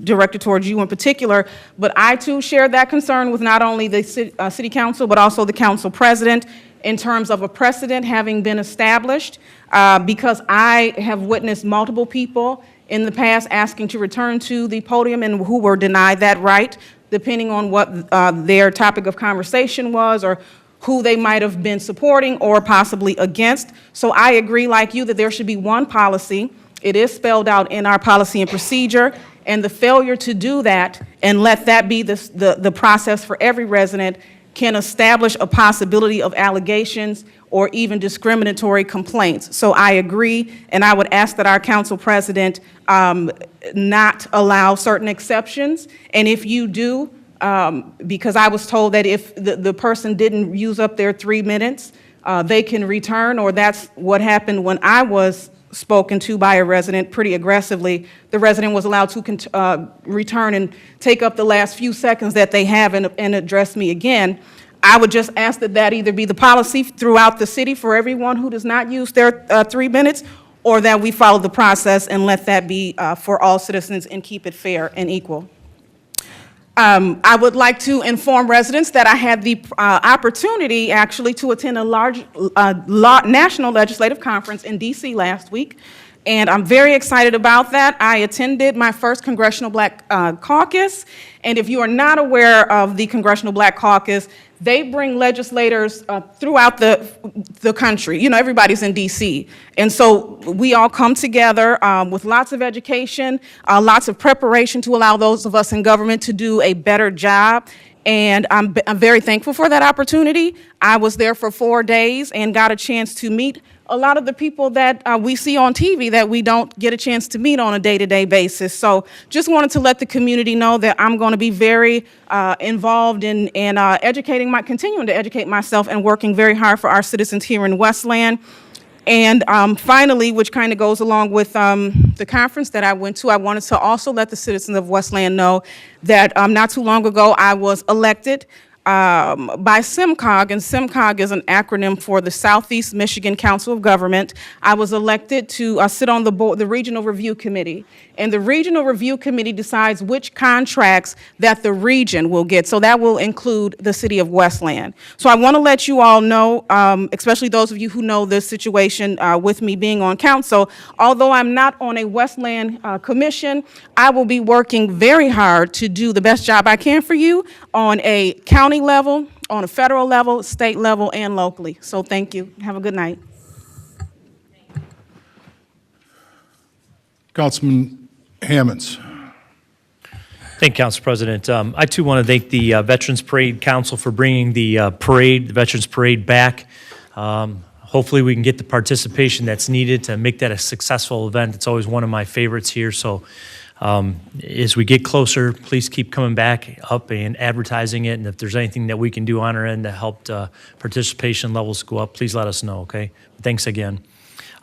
directed towards you in particular, but I too share that concern with not only the city council, but also the council president in terms of a precedent having been established, because I have witnessed multiple people in the past asking to return to the podium and who were denied that right, depending on what their topic of conversation was or who they might have been supporting or possibly against. So I agree like you that there should be one policy. It is spelled out in our policy and procedure, and the failure to do that and let that be the process for every resident can establish a possibility of allegations or even discriminatory complaints. So I agree, and I would ask that our council president not allow certain exceptions, and if you do, because I was told that if the person didn't use up their 3 minutes, they can return, or that's what happened when I was spoken to by a resident pretty aggressively. The resident was allowed to return and take up the last few seconds that they have and address me again. I would just ask that that either be the policy throughout the city for everyone who does not use their 3 minutes, or that we follow the process and let that be for all citizens and keep it fair and equal. I would like to inform residents that I had the opportunity actually to attend a large national legislative conference in DC last week, and I'm very excited about that. I attended my first Congressional Black Caucus, and if you are not aware of the Congressional Black Caucus, they bring legislators throughout the country. You know, everybody's in DC. And so we all come together with lots of education, lots of preparation to allow those of us in government to do a better job. And I'm very thankful for that opportunity. I was there for 4 days and got a chance to meet a lot of the people that we see on TV that we don't get a chance to meet on a day-to-day basis. So just wanted to let the community know that I'm going to be very involved in continuing to educate myself and working very hard for our citizens here in Westland. And finally, which kind of goes along with the conference that I went to, I wanted to also let the citizens of Westland know that not too long ago, I was elected by SIMCOG, and SIMCOG is an acronym for the Southeast Michigan Council of Government. I was elected to sit on the board, the Regional Review Committee, and the Regional Review Committee decides which contracts that the region will get, so that will include the city of Westland. So I want to let you all know, especially those of you who know this situation with me being on council, although I'm not on a Westland commission, I will be working very hard to do the best job I can for you on a county level, on a federal level, state level, and locally. So thank you. Have a good night. Councilman Hammonds. Thank you, Council President. I too want to thank the Veterans Parade Council for bringing the parade, the Veterans Parade back. Hopefully we can get the participation that's needed to make that a successful event. It's always one of my favorites here. So as we get closer, please keep coming back up and advertising it. And if there's anything that we can do on our end to help participation levels go up, please let us know, okay? Thanks again.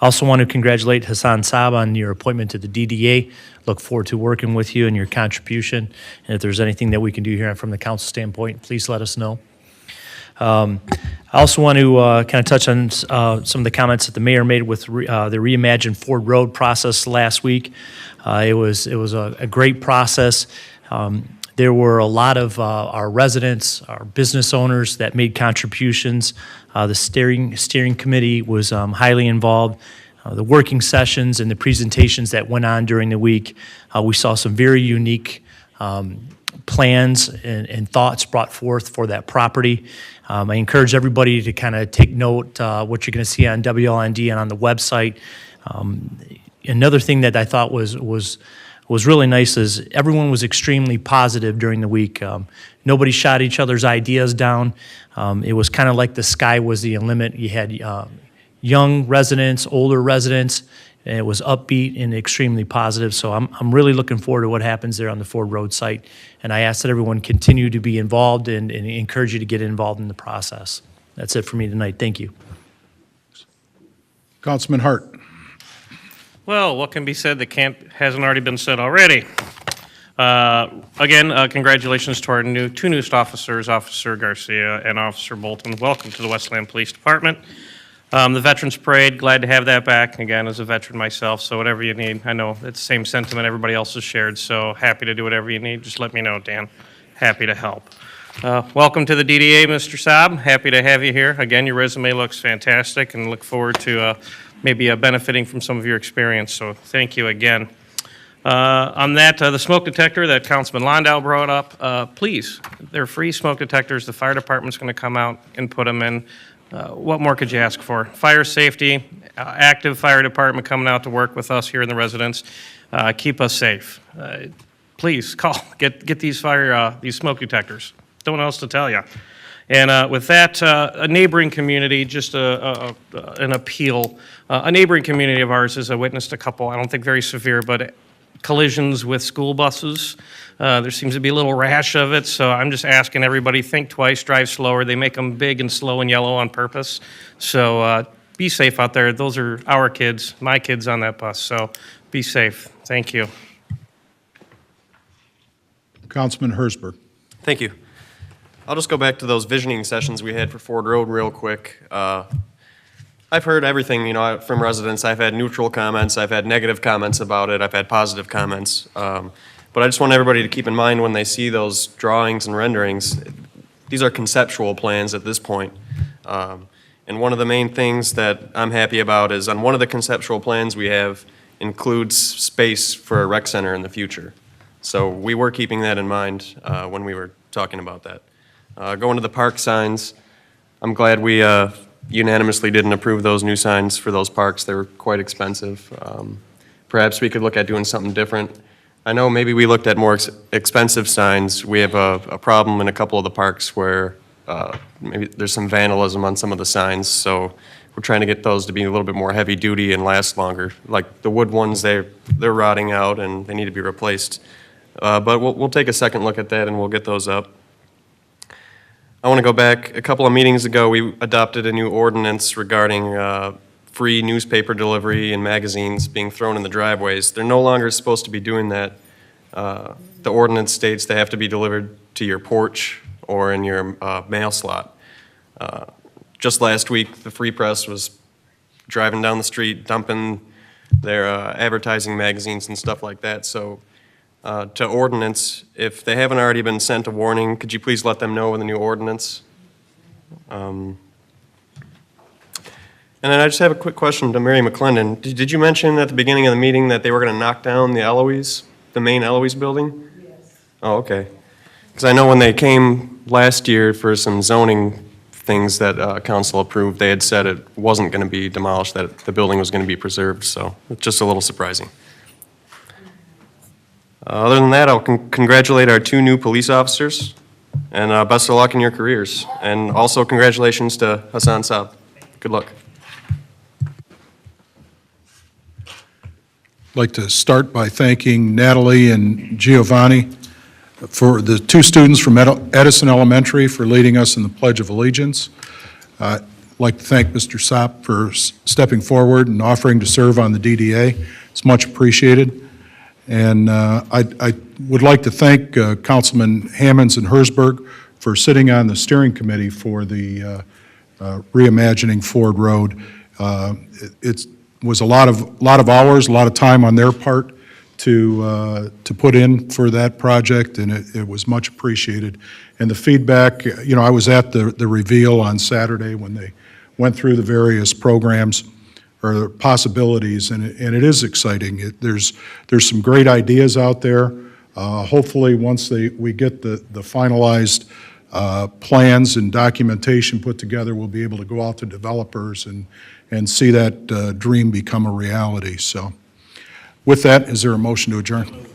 I also want to congratulate Hassan Saab on your appointment to the DDA. Look forward to working with you and your contribution. And if there's anything that we can do here from the council standpoint, please let us know. I also want to kind of touch on some of the comments that the mayor made with the Reimagined Ford Road process last week. It was a great process. There were a lot of our residents, our business owners that made contributions. The steering committee was highly involved. The working sessions and the presentations that went on during the week, we saw some very unique plans and thoughts brought forth for that property. I encourage everybody to kind of take note what you're going to see on WLND and on the website. Another thing that I thought was really nice is everyone was extremely positive during the week. Nobody shot each other's ideas down. It was kind of like the sky was the limit. You had young residents, older residents, and it was upbeat and extremely positive. So I'm really looking forward to what happens there on the Ford Road site. And I ask that everyone continue to be involved and encourage you to get involved in the process. That's it for me tonight. Thank you. Councilman Hart. Well, what can be said that hasn't already been said already? Again, congratulations to our two newest officers, Officer Garcia and Officer Bolton. Welcome to the Westland Police Department. The Veterans Parade, glad to have that back, again, as a veteran myself, so whatever you need. I know it's the same sentiment everybody else has shared, so happy to do whatever you need. Just let me know, Dan. Happy to help. Welcome to the DDA, Mr. Saab. Happy to have you here. Again, your resume looks fantastic, and look forward to maybe benefiting from some of your experience, so thank you again. On that, the smoke detector that Councilman Landau brought up, please, they're free smoke detectors. The fire department's going to come out and put them in. What more could you ask for? Fire safety, active fire department coming out to work with us here in the residence. Keep us safe. Please call, get these these smoke detectors. Don't know what else to tell you. And with that, a neighboring community, just an appeal. A neighboring community of ours has witnessed a couple, I don't think very severe, but collisions with school buses. There seems to be a little rash of it, so I'm just asking everybody, think twice, drive slower. They make them big and slow and yellow on purpose. So be safe out there. Those are our kids, my kids on that bus, so be safe. Thank you. Councilman Hersberg. Thank you. I'll just go back to those visioning sessions we had for Ford Road real quick. I've heard everything, from residents. I've had neutral comments, I've had negative comments about it, I've had positive comments. But I just want everybody to keep in mind when they see those drawings and renderings, these are conceptual plans at this point. And one of the main things that I'm happy about is on one of the conceptual plans we have includes space for a rec center in the future. So we were keeping that in mind when we were talking about that. Going to the park signs, I'm glad we unanimously didn't approve those new signs for those parks. They were quite expensive. Perhaps we could look at doing something different. I know maybe we looked at more expensive signs. We have a problem in a couple of the parks where maybe there's some vandalism on some of the signs, so we're trying to get those to be a little bit more heavy duty and last longer. Like the wood ones, they're rotting out and they need to be replaced. But we'll take a second look at that and we'll get those up. I want to go back, a couple of meetings ago, we adopted a new ordinance regarding free newspaper delivery and magazines being thrown in the driveways. They're no longer supposed to be doing that. The ordinance states they have to be delivered to your porch or in your mail slot. Just last week, the Free Press was driving down the street, dumping their advertising magazines and stuff like that. So to ordinance, if they haven't already been sent a warning, could you please let them know in the new ordinance? And then I just have a quick question to Mary McClendon. Did you mention at the beginning of the meeting that they were going to knock down the Eloise, the main Eloise building? Yes. Oh, okay. Because I know when they came last year for some zoning things that council approved, they had said it wasn't going to be demolished, that the building was going to be preserved, so it's just a little surprising. Other than that, I'll congratulate our 2 new police officers, and best of luck in your careers. And also congratulations to Hassan Saab. Good luck. I'd like to start by thanking Natalie and Giovanni for the 2 students from Edison Elementary for leading us in the Pledge of Allegiance. I'd like to thank Mr. Sept for stepping forward and offering to serve on the DDA. It's much appreciated. And I would like to thank Councilman Hammonds and Hersberg for sitting on the steering committee for the reimagining Ford Road. It was a lot of hours, a lot of time on their part to put in for that project, and it was much appreciated. And the feedback, you know, I was at the reveal on Saturday when they went through the various programs or possibilities, and it is exciting. There's some great ideas out there. Hopefully, once we get the finalized plans and documentation put together, we'll be able to go out to developers and see that dream become a reality. So with that, is there a motion to adjourn?